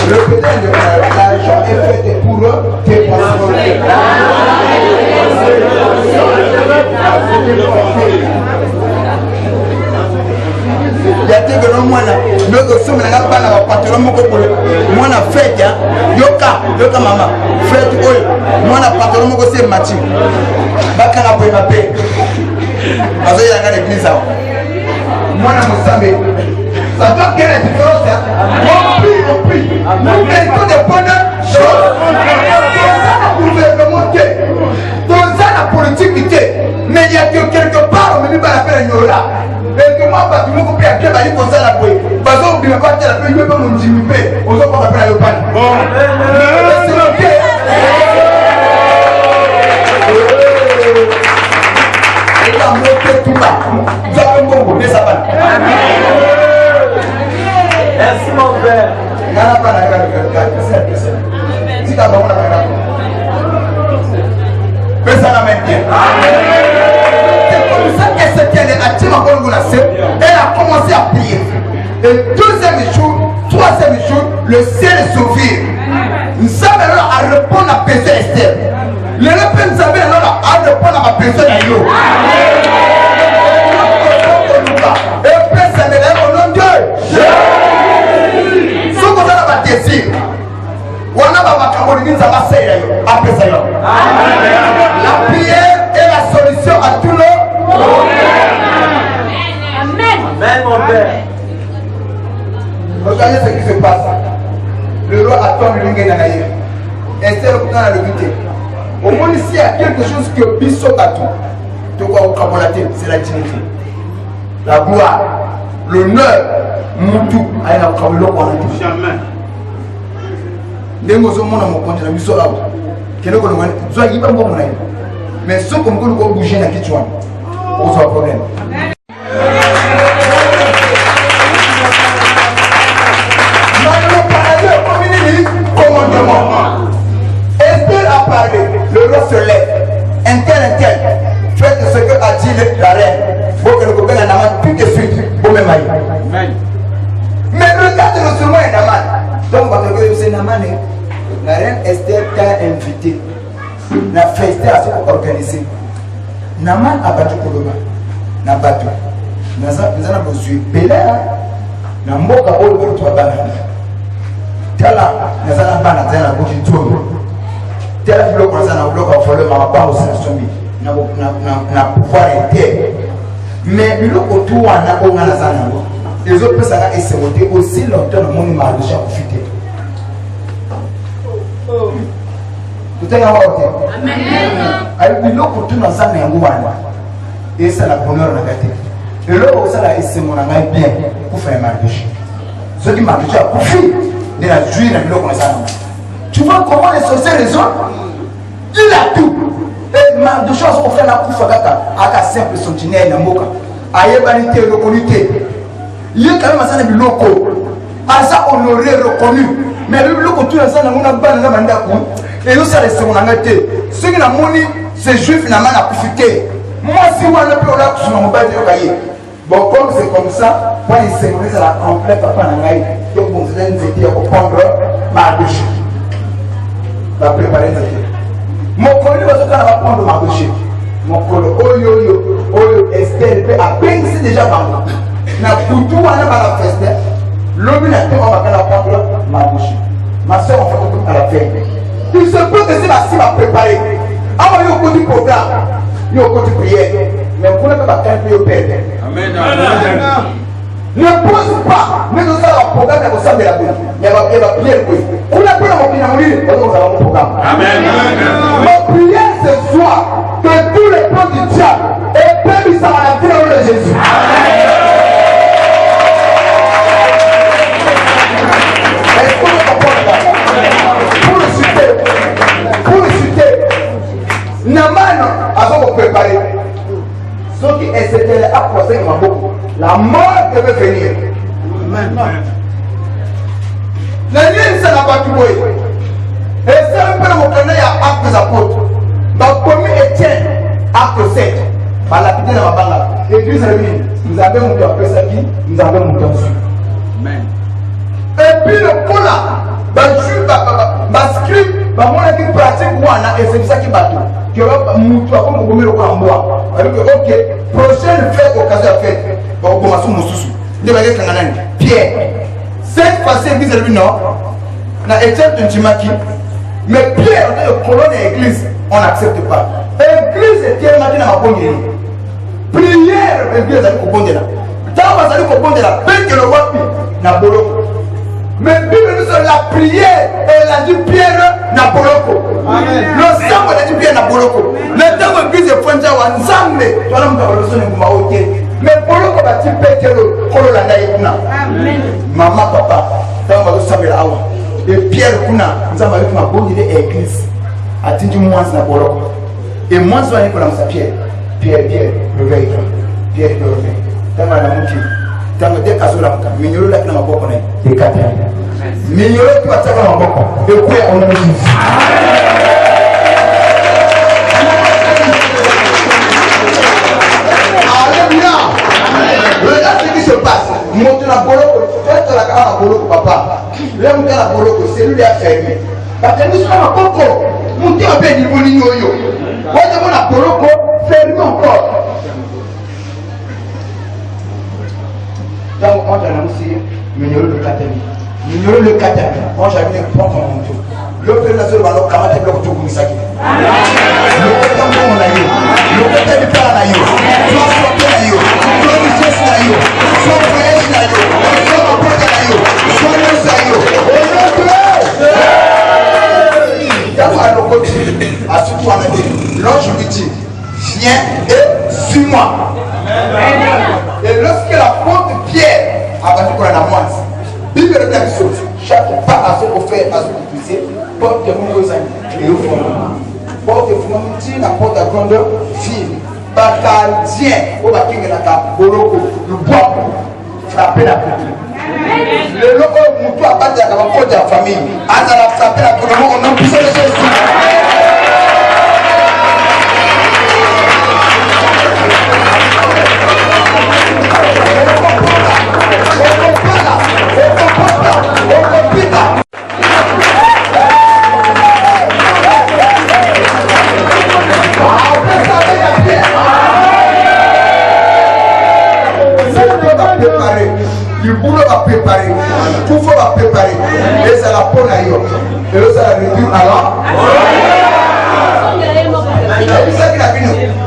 Speaker 1: Répétez, l'argent est fait pour dépenser. yate que non mwana ndoko somme na bana ba patron moko boye mwana fête ya yoka mama fête oyo mwana patron moko se mati bakala boye mabe bazo ya ngana église awo mwana musambe ça doit quelle est différence on prie nous méritons de bonnes choses dans la gouvernement dans la politique mais il y a que quelque part on me dit pas la faire là et que moi tu me coupes à quel bail pour ça la bouée parce qu'on ne pas la paix même mon jimipé aux autres on va faire le pan bon c'est ok et la montée tout bas nous avons bon de sa balle merci mon frère nana pas la si t'as bon la mais ça la met bien elle a commencé à prier. Et deuxième jour, troisième jour, le ciel est ouvert. Nous savons alors à répondre à Pézé Esther. Le repère nous savons alors à répondre à Pézé Nayo. Et Pézé Nayo au nom de Jésus. Ce qu'on a désir. On a la prière est la solution à tout le Amen, mon père. Regardez ce qui se passe. Le roi attend le lingue d'Anaïe. Esther dans la vérité. Au moins ici, il y a quelque chose que Bissot a tout. C'est la dignité. La gloire. L'honneur. Moutou. Aïe la kabilo kwa natu. Jamais. Dengo zo mona mo kontra Bissot là. Kene ko ngani. Zo yiba ngo mona. Mais ce qu'on peut bouger na kichwa. On a problème. Esther a parlé, le roi se lève. Un tel, faites ce que a dit la reine. Pour que le copain a Naman tout de suite. Pour me mailler. Mais regarde le seulement Naman. Donc, parce que c'est Naman. La reine Esther t'a invité. La fête à ce qu'on organisé. Naman a battu Koloba. N'a battu. Nous avons besoin de Bela. Nous avons besoin de Bala. Tala, nous avons besoin de Bala. Tala, nous avons besoin de Bala. Nous avons pouvoir interne. Mais le autour, on a les autres personnes qui se montent aussi longtemps dans le monde de chaque fête. Tout est en ordre. Amen. Le autour, on a et c'est la bonheur de la gâté. Et là, on a essayé de faire bien pour faire un marché. Ceux qui marchent à profit de la juillet, tu vois comment les sorciers les ont? Il a tout. Et de choses qu'on fait la Koufagata, à simple sentinelle et Moka, à Yebanité, reconnuité. Il y a quand même un certain loco. À ça, on aurait reconnu. Mais le loco, tout le monde a ban la mandakou. Et nous, ça reste mon engagé. Ceux qui n'ont monnaie, ces juifs finalement à profiter. Moi, si moi, je peux là, je ne vais pas dire. Bon, comme c'est comme ça, moi, il s'est mis à la complète papa Nangaï. Donc, vous allez nous aider à prendre ma bouche. Va préparer ça. Mon collègue va prendre ma bouche. Mon collègue, oyo, Esther, à peine c'est déjà bango. Na poutou, on a la fête. L'homme n'a pas prendre ma bouche. Ma soeur, on fait tout à la fête. Il se peut que c'est la cible à préparer. Ah, il y a un côté programme. Il y a un côté prière. Mais vous n'avez pas qu'un peu au père. Amen. Ne pose pas. Mais nous avons un programme qui ressemble à la Bible. Il y a la prière. Vous n'avez pas un programme. Amen. Ma prière ce soir, que tous les plans du diable et perdus à la vie de Jésus. Est-ce que vous comprenez? Pour le citer, Naman a beaucoup préparé. Ceux qui essaient d'approcher beaucoup, la mort devait venir. La ligne, ça n'a pas tout joué. Et c'est un peu le mot à acte des apôtres. Dans le premier Étienne, acte 7, par la pitié de la banda. Église réunie, nous avons monté après ça qui, nous avons monté dessus. Amen. Et puis le coup là, script, mon équipe pratique, et c'est ça qui bat tout. Que comme vous le en bois. Ok, prochaine fête, occasion de fête, on commence à Moussou. Pierre, cette fois-ci, l'église est non, on a été un Timaki, mais Pierre, le colonne de l'église, on n'accepte pas. L'église est tellement qui n'a pas bonne. Prière, l'église est au bon de là. Dans ma salle, au bon de là, peine que le roi n'a pas. Mais Bible nous la prière, elle a dit Pierre n'a pas. Le sang, elle a dit Pierre n'a pas. Le temps où l'église est fondée en Nzambe, tu vas me faire le mais pour le combat, tu peux te le colonner. Maman, papa, dans ma salle là. Et Pierre Kuna, nous avons avec ma bonne idée église. A dit moi, c'est la bolo. Et moi, je vais aller pour la Pierre. Pierre, réveille-toi. Pierre, réveille. Dans ma langue, dans le décas sur la boca, mignolo là qui n'a pas beaucoup de quatre. Mignolo qui va faire un beaucoup. Et quoi, on a dit. Alléluia. Regarde ce qui se passe. Monte la bolo, faites la cara à bolo, papa. L'homme de la bolo, c'est lui qui a fermé. Parce que nous sommes à Coco. Monte un peu du bolingo. Moi, je veux la bolo, fermé encore. Donc, on a annoncé Mignolo le Katami. Mignolo le Katami. On a vu prendre son manteau. Le père de la ballon, comment tu bloques tout comme ça? Le père de mon aïe. Le père de père aïe. Toi, tu es aïe. Toi, tu es aïe. Toi, tu es aïe. Toi, tu es aïe. Toi, tu es aïe. D'abord, à nos côtés, à ce point, l'ange lui dit viens et suis-moi. Et lorsque la porte Pierre a battu pour la moise, Bible de la chose, chaque pas à ce qu'on fait, à ce qu'on puisse, porte de nombreux amis et au fond. Porte de fond, la porte à grandeur, fille, bacardien, au bakin de la carte, au loco, le bois, frapper la couture. Le loco, mon toit, battre la porte de la famille, à la frapper la couture, on a poussé le Jésus. pour l'ailleurs. Et là, ça retourne alors.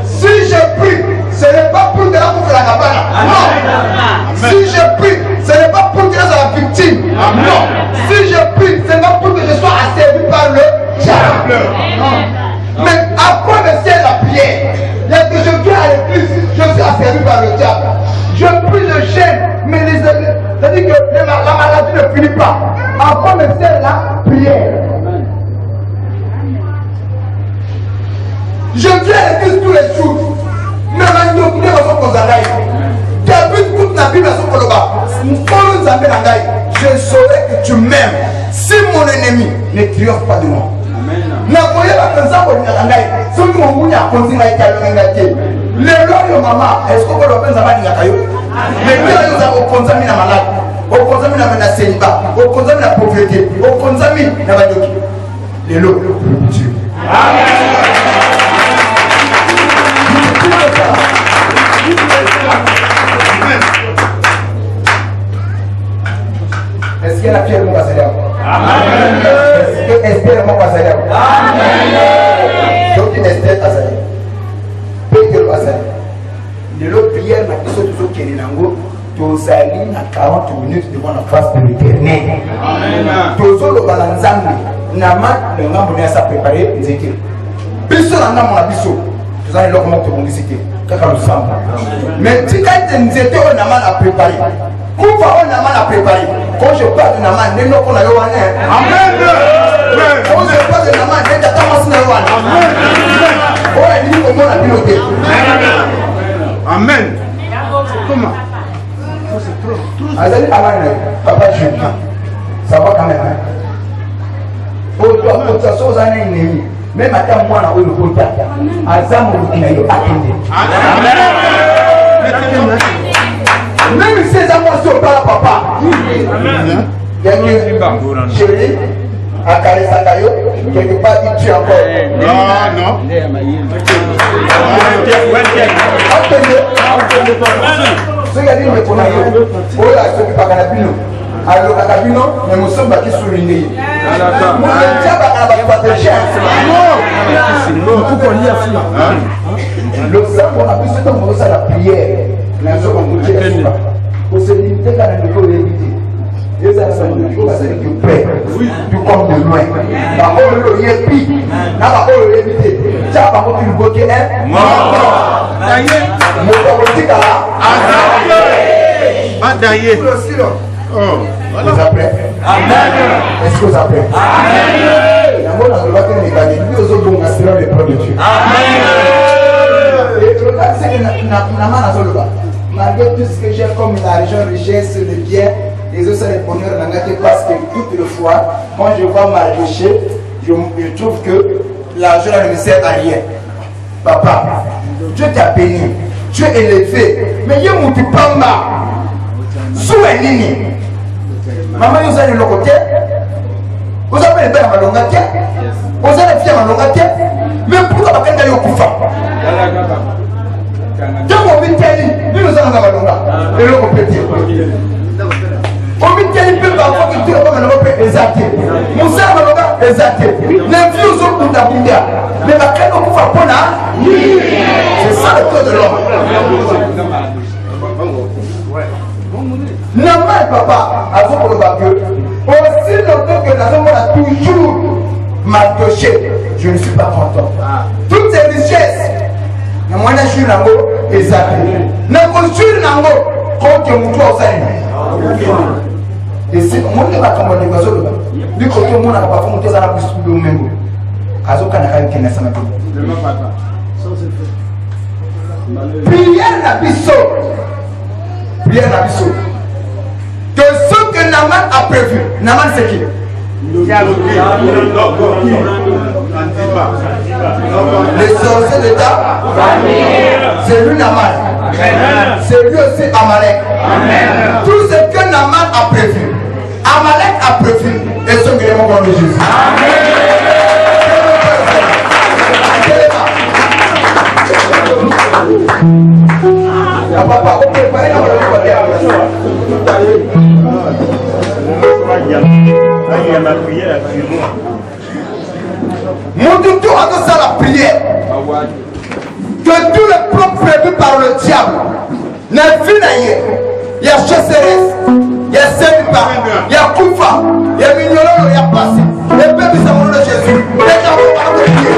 Speaker 1: Si je prie, ce n'est pas pour que la pour la cabane. Non. Si je prie, ce n'est pas pour que je sois la victime. Non. Si je prie, ce n'est pas pour que je sois asservi par le diable. Mais à quoi me sert la prière? Il y a que je viens à l'église, je suis asservi par le diable. Je prie, je gêne, mais c'est-à-dire que la maladie ne finit pas. À quoi me sert la prière? Je viens à l'église tous les jours. Mais maintenant, tous les gens sont David toute la Bible à son coloba. Je saurai que tu m'aimes. Si mon ennemi ne triomphe pas de moi. Nakoye bakanza ko nyangai. Soki mon munya konzinga italo ngati. Lelo yo mama, est-ce que vous pensa ba ninga kayo? Mais bien yo za okonzami na malade. Okonzami na na seliba, okonzami na pauvreté, okonzami na badoki. Lelo Dieu. Amen. Est-ce qu'il y a la pierre mon pasteur? Amen. Est-ce que Esther mon pasteur? Amen. Donc Esther pasteur. Péter pasteur. De l'autre prière na biso toujours kene nango tozali na 40 minutes devant la face de l'Éternel. Amen. Tozolo balanzambe na ma le ngambo na sa préparer nzete. Biso na ngambo na biso. Tozali lokoma to bondisité. Kaka le samba. Mais tika nzete on a mal à préparer. Comment on a mal à préparer? Quand je parle de Naman, ne nous connaissons pas. Amen. Quand je parle de Naman, ne t'attends pas. Amen. On a dit comment on a piloté. Amen. Comment? Azali Amen. Papa Julien, ça va quand même. Oh, toi, ça sauce un ennemi. Même à ta moi, on a eu le contact. Azam, on a eu attendé. Amen. Même si ces amours sont pas là, papa. Il y a une chérie à Karesakayo, quelque part, il tue encore. Non. Ce qui a dit, mais qu'on a eu, oh là, ce qui pas Canapino. Alors, Canapino, mais nous sommes battus sur une île. Nous sommes déjà battus par des chiens. Le sang qu'on a pu se donner à la prière. La chose qu'on peut dire, pour se limiter à la niveau d'éviter. Les personnes qui sont du près, du comme de loin. Par contre, le yépi, n'a pas le éviter. Ça, par contre, il faut qu'il y ait un mort. Mon politique là, vous appelez. Amen. Est-ce que vous appelez? Amen. La mort dans le bâtiment est gagnée. Nous autres, nous assurons les preuves de Dieu. Amen. Et le cas, c'est que malgré tout ce que j'ai comme l'argent, richesse, le bien, les autres, c'est le bonheur, parce que toutes les fois, quand je vois Mardoché, je trouve que l'argent ne me sert à rien. Papa, Dieu t'a béni, Dieu est élevé, mais il y a un petit pamba, sous un ligne. Maman, vous avez le côté, vous avez le père à l'ongate, vous avez le fier à l'ongate, mais pourquoi pas quand il y a un coup de nous allons à Malonga et le compléter. On me dit qu'il peut pas avoir que tu vas me exacté. Mon sœur Malonga exacté. Les vieux sont pour ta bouilla. Mais la crème au pouvoir pour la. C'est ça le code de l'homme. Normal, papa, à vous pour le bagueux. Aussi longtemps que la zone a toujours marqué, je ne suis pas content. Toutes ces richesses. Na mwana shuri nango ezali na koshuri nango kote mutu osani esi monde bakamone bazoloba liko to mona ba fumu tezana bisubu mengo azoka na kayo kena sana to prière na biso que ce que Naman a prévu. Naman c'est qui? Les sorciers d'État, c'est lui Naman. C'est lui aussi Amalek. Tout ce que Naman a prévu, Amalek a prévu. Et ce que les mots de Jésus. Papa, ok, parlez dans le Moutoutou a ça la prière. Que tout le plan prévu par le diable n'a vu naïe. Il y a chasseresse, il y a Semba, il y a Koufa, il y a Mignolo, il y a Passé. Et puis nous avons le Jésus. Déjà, on va le prier.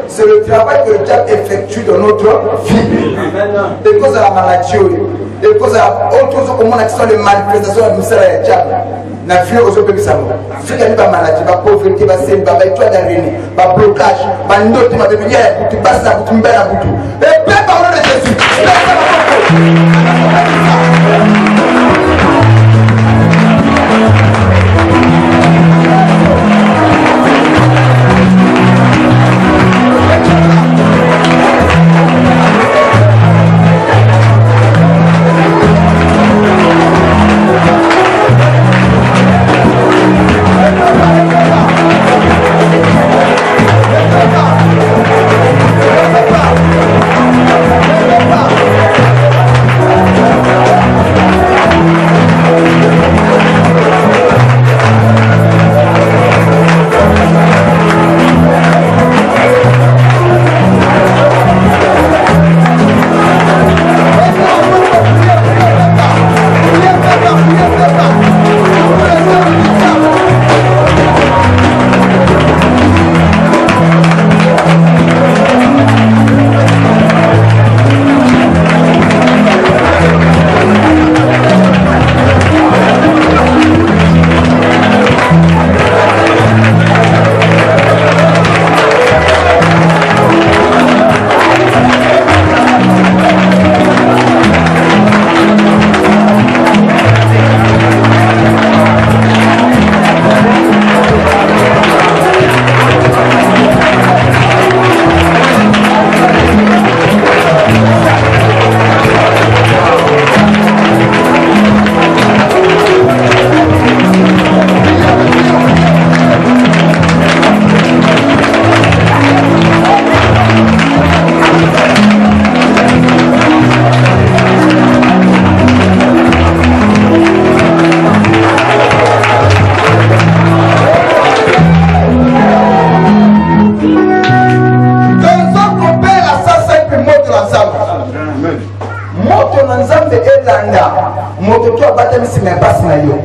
Speaker 1: C'est le travail que le diable effectue dans notre vie. Et cause de la maladie, et cause de autre chose comme on a les manifestations de ministère du diable. Na vie aux autres personnes. Ce qui est la maladie, la pauvreté, la sel, la toi d'arrêter, la blocage, la note, la bébé, tu passes la boutique, la boutique. Et plein parole de Jésus. batemisi me pasi na yo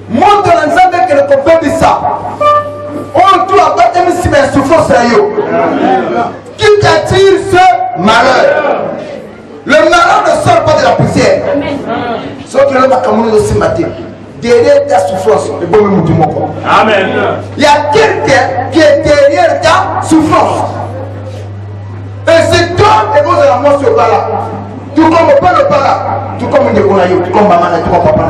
Speaker 1: moto na nzambe kele kobebisa oyo tu abatemisi me souffrance na yo qui t'attire ce malheur. Le malheur ne sort pas de la poussière. Sauf que le macamoun aussi maté. Derrière ta souffrance, le bon moutou moko.
Speaker 3: Amen.
Speaker 1: Il y a quelqu'un qui est derrière ta souffrance. Et c'est toi et vous de la mort sur là. Tout comme au pas le para, tout comme on dit tout comme maman, tout comme papa.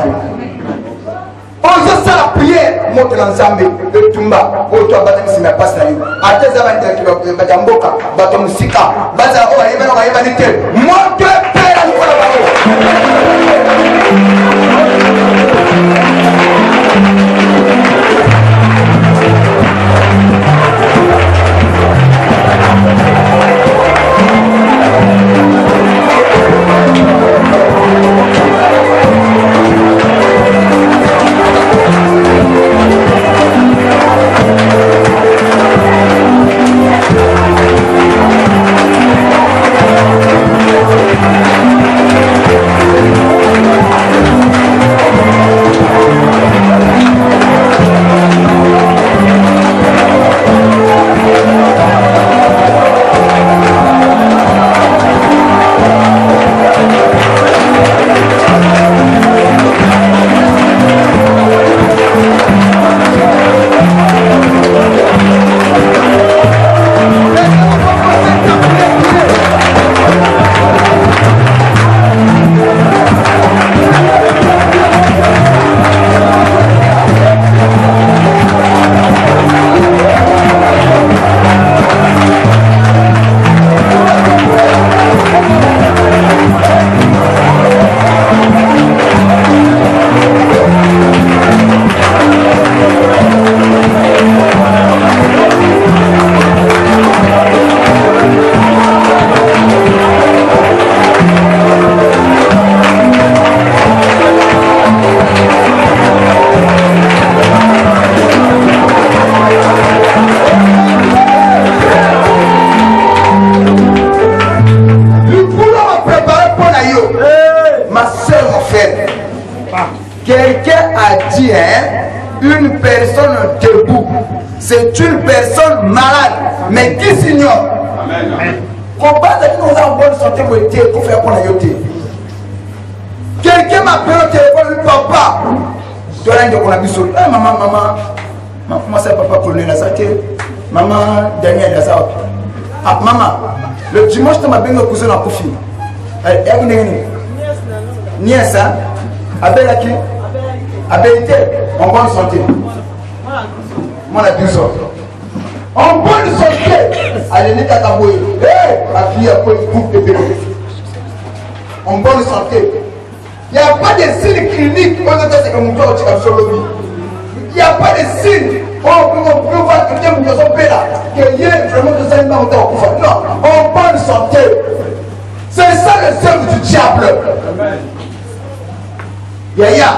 Speaker 1: On se fait la prière, monte l'ensemble, le tumba, auto batem si me passe na yo. Ate za bande ki ba jamboka, ba to musika, ba za o ba yeba ni te. Monte père ni kwa ba. Quelqu'un a dit, une personne debout, c'est une personne malade, mais qui s'ignore. Quelqu'un m'a appelé au téléphone, papa. Tu as dit qu'on a vu sur maman, comment ça, papa, pour la santé? Maman, Daniel, la santé. Ah, maman, le dimanche, tu m'as bien cousin à Koufi. Nièce, hein? Abel à qui? Abelité, en bonne santé. Moi, on a 12 ans. En bonne santé. Allez, n'est qu'à tabouer. La fille a quoi une coupe de bébé. En bonne santé. Il n'y a pas de signes cliniques. Il n'y a pas de signes. On peut voir que quelqu'un qui est là. Qu'il y ait vraiment de ça. Non, en bonne santé. C'est ça le seul du diable. Yaya.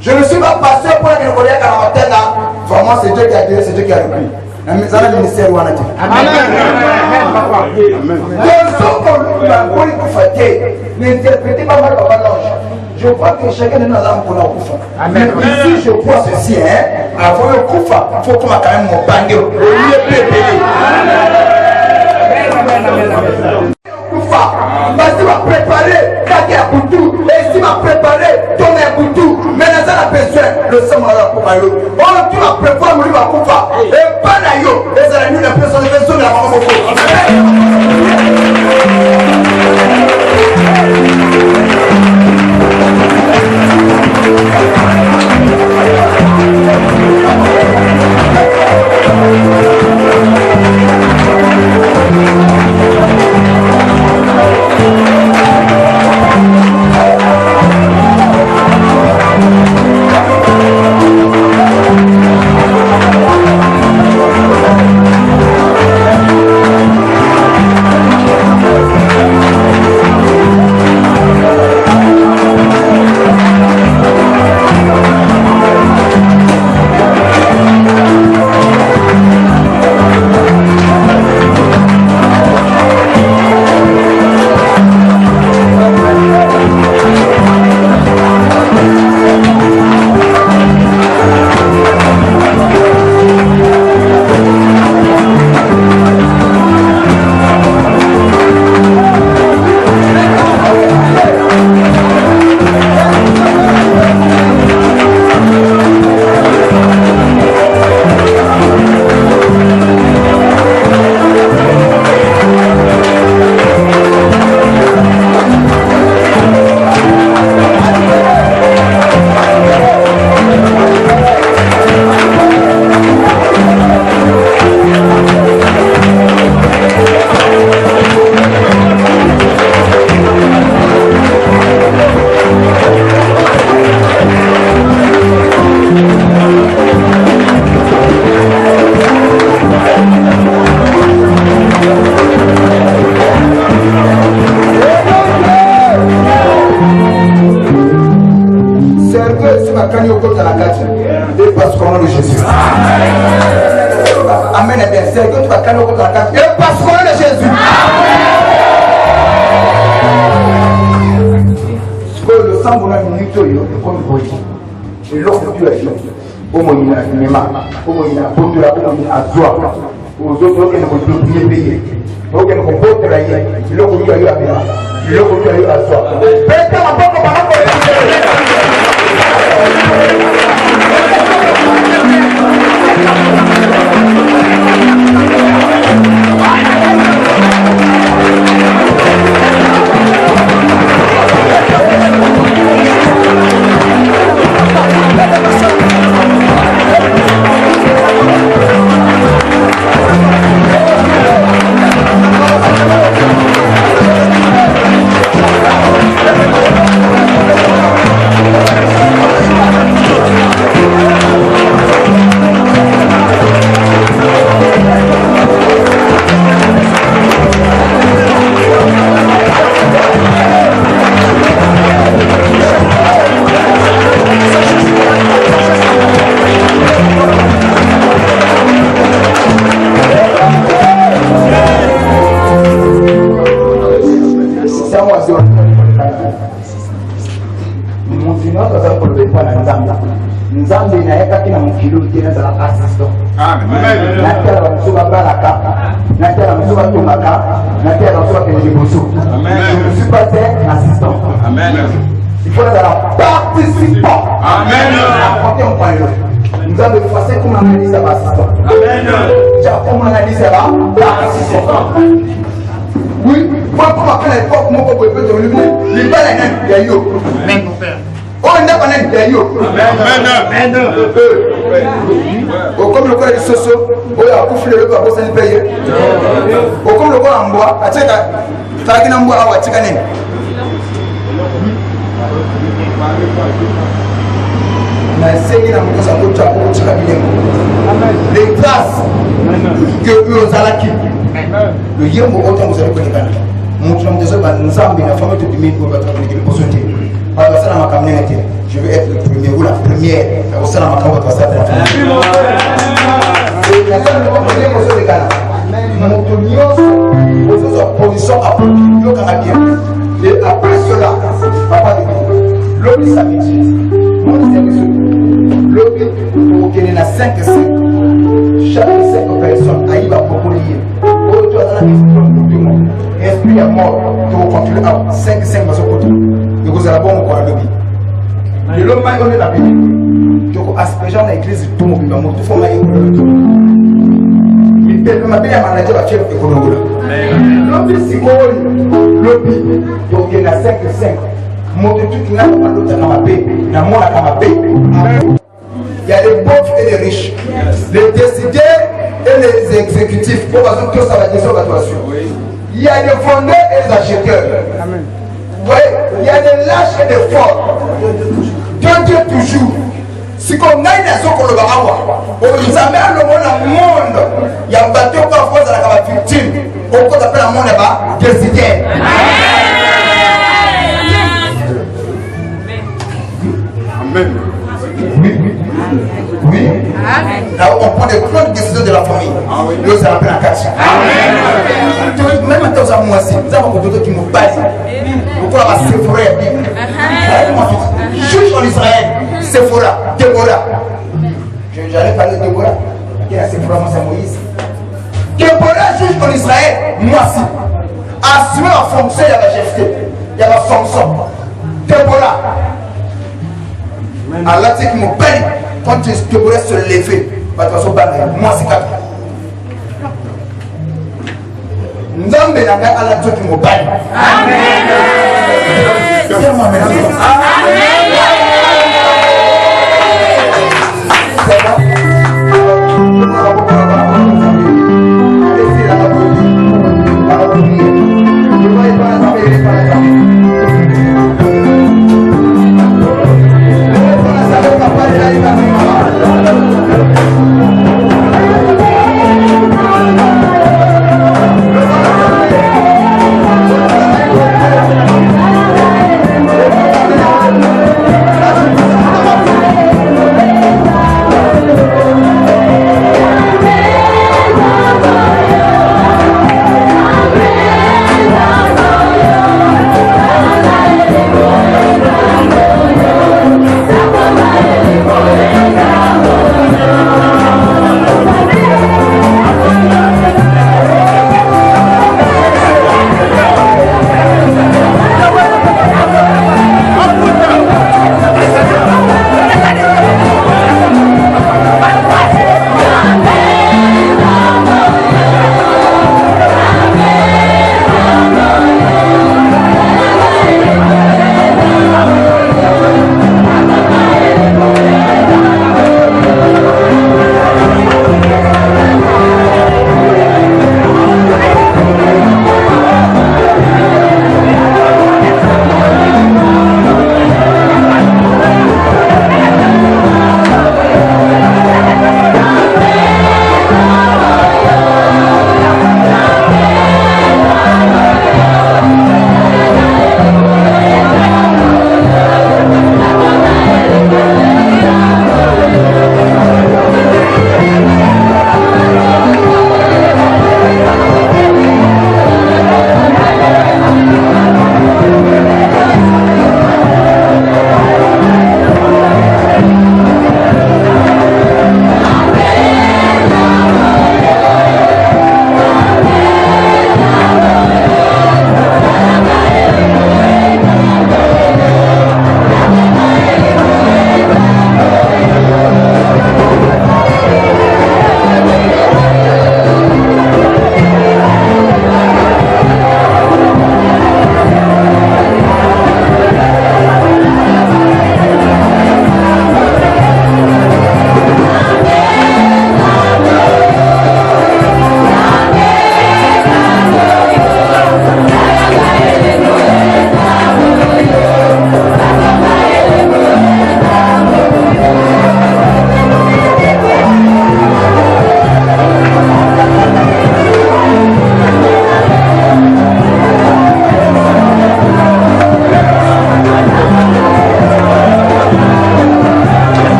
Speaker 1: Je ne suis pas passé pour la Guinée à la matin là. Vraiment, c'est Dieu qui a dit, c'est Dieu qui a repris. La maison du ministère où on a dit. Amen. N'interprétez pas mal Papa l'ange. Je crois que chacun de nous a un peu la koufa. Amen. Ici, je crois ceci, avant le koufa, il faut qu'on m'a quand même mon bandé. Vas-y, va préparer Kaki à Boutou. Et si m'a préparé ton Boutou, mais n'a pas besoin le sang à la Koumayo. Oh, tu vas préparer mon livre à Koufa. Et pas d'ailleurs, les amis, la personne de la maman. quelqu'un qui va calmer au côté de la carte. Et parce qu'on est de Jésus. Le sang de la minute, il est comme le body. Et l'autre, tu as dit, au moins il y a un cinéma, au moins il y a un pot de la peau, il y a un joie. Aux autres, qui ne vont plus payer. Donc, ils ne vont pas travailler. Ils l'ont connu à eux à Bénin. Ils l'ont connu à eux à soi. Pétez la porte par rapport à il faut être participant. Amen. Nous allons effacer comme l'analyse à l'assistant. Amen. Comme l'analyse à l'assistant. Oui, moi, comme à l'époque, mon papa peut te dire, les balles, il y a eu. Amen, mon père. Oh, il n'y a pas Amen. Comme le corps est soso, oh, il y a un coup de le corps, c'est payé. Comme le corps en bois, à tchèque, tu as un bois à tchèque. Les grâces que nous allons le yémo autant vous allez connaître. Je vais être le premier ou la première. Et après cela, papa de l'homme s'habitue. L'homme pour qu'il y ait 5 chaque 5 personnes, il va beaucoup lier. Esprit est mort, tu vas continuer à 5 va se côté. Et vous allez voir encore le lobby. Et l'homme m'a donné la Bible. Donc, asperger dans l'église, tout le monde va monter. Il faut m'aller pour le tour. Il peut m'a bien manager la chef économique. L'homme, c'est quoi? Lobby. Donc, il y a 5. Monte tout qui n'a pas l'autre à ma paix. Il y a les pauvres et les riches. Les décideurs et les exécutifs. Pour passer tout ça va dire sur la situation. Il y a les vendeurs et les acheteurs. Vous voyez, il y a des lâches et des forts. Dieu toujours. Si on a une raison pour le bahawa, on nous amène le monde. Il y a un bateau qui a fait la victime. On peut appeler le monde là-bas, décideur. Amen. Oui. Là où on prend des grandes décisions de la famille. Nous allons appeler la cache. Même quand nous avons aussi, nous avons des qui nous basent. Pourquoi la Séphora est Bible? Juge en Israël, Séphora, Déborah. J'allais parler de Déborah. Qui est Séphora, moi c'est Moïse. Déborah juge en Israël, moi si. Assumer la fonction, il y a la jeté. Il y a la fonction. Déborah. Allah dit que mon père, quand tu devrais se lever, bah, tu vas se battre. Moi, c'est 4. Nzambe n'a pas Allah dit que mon père. Amen. Amen.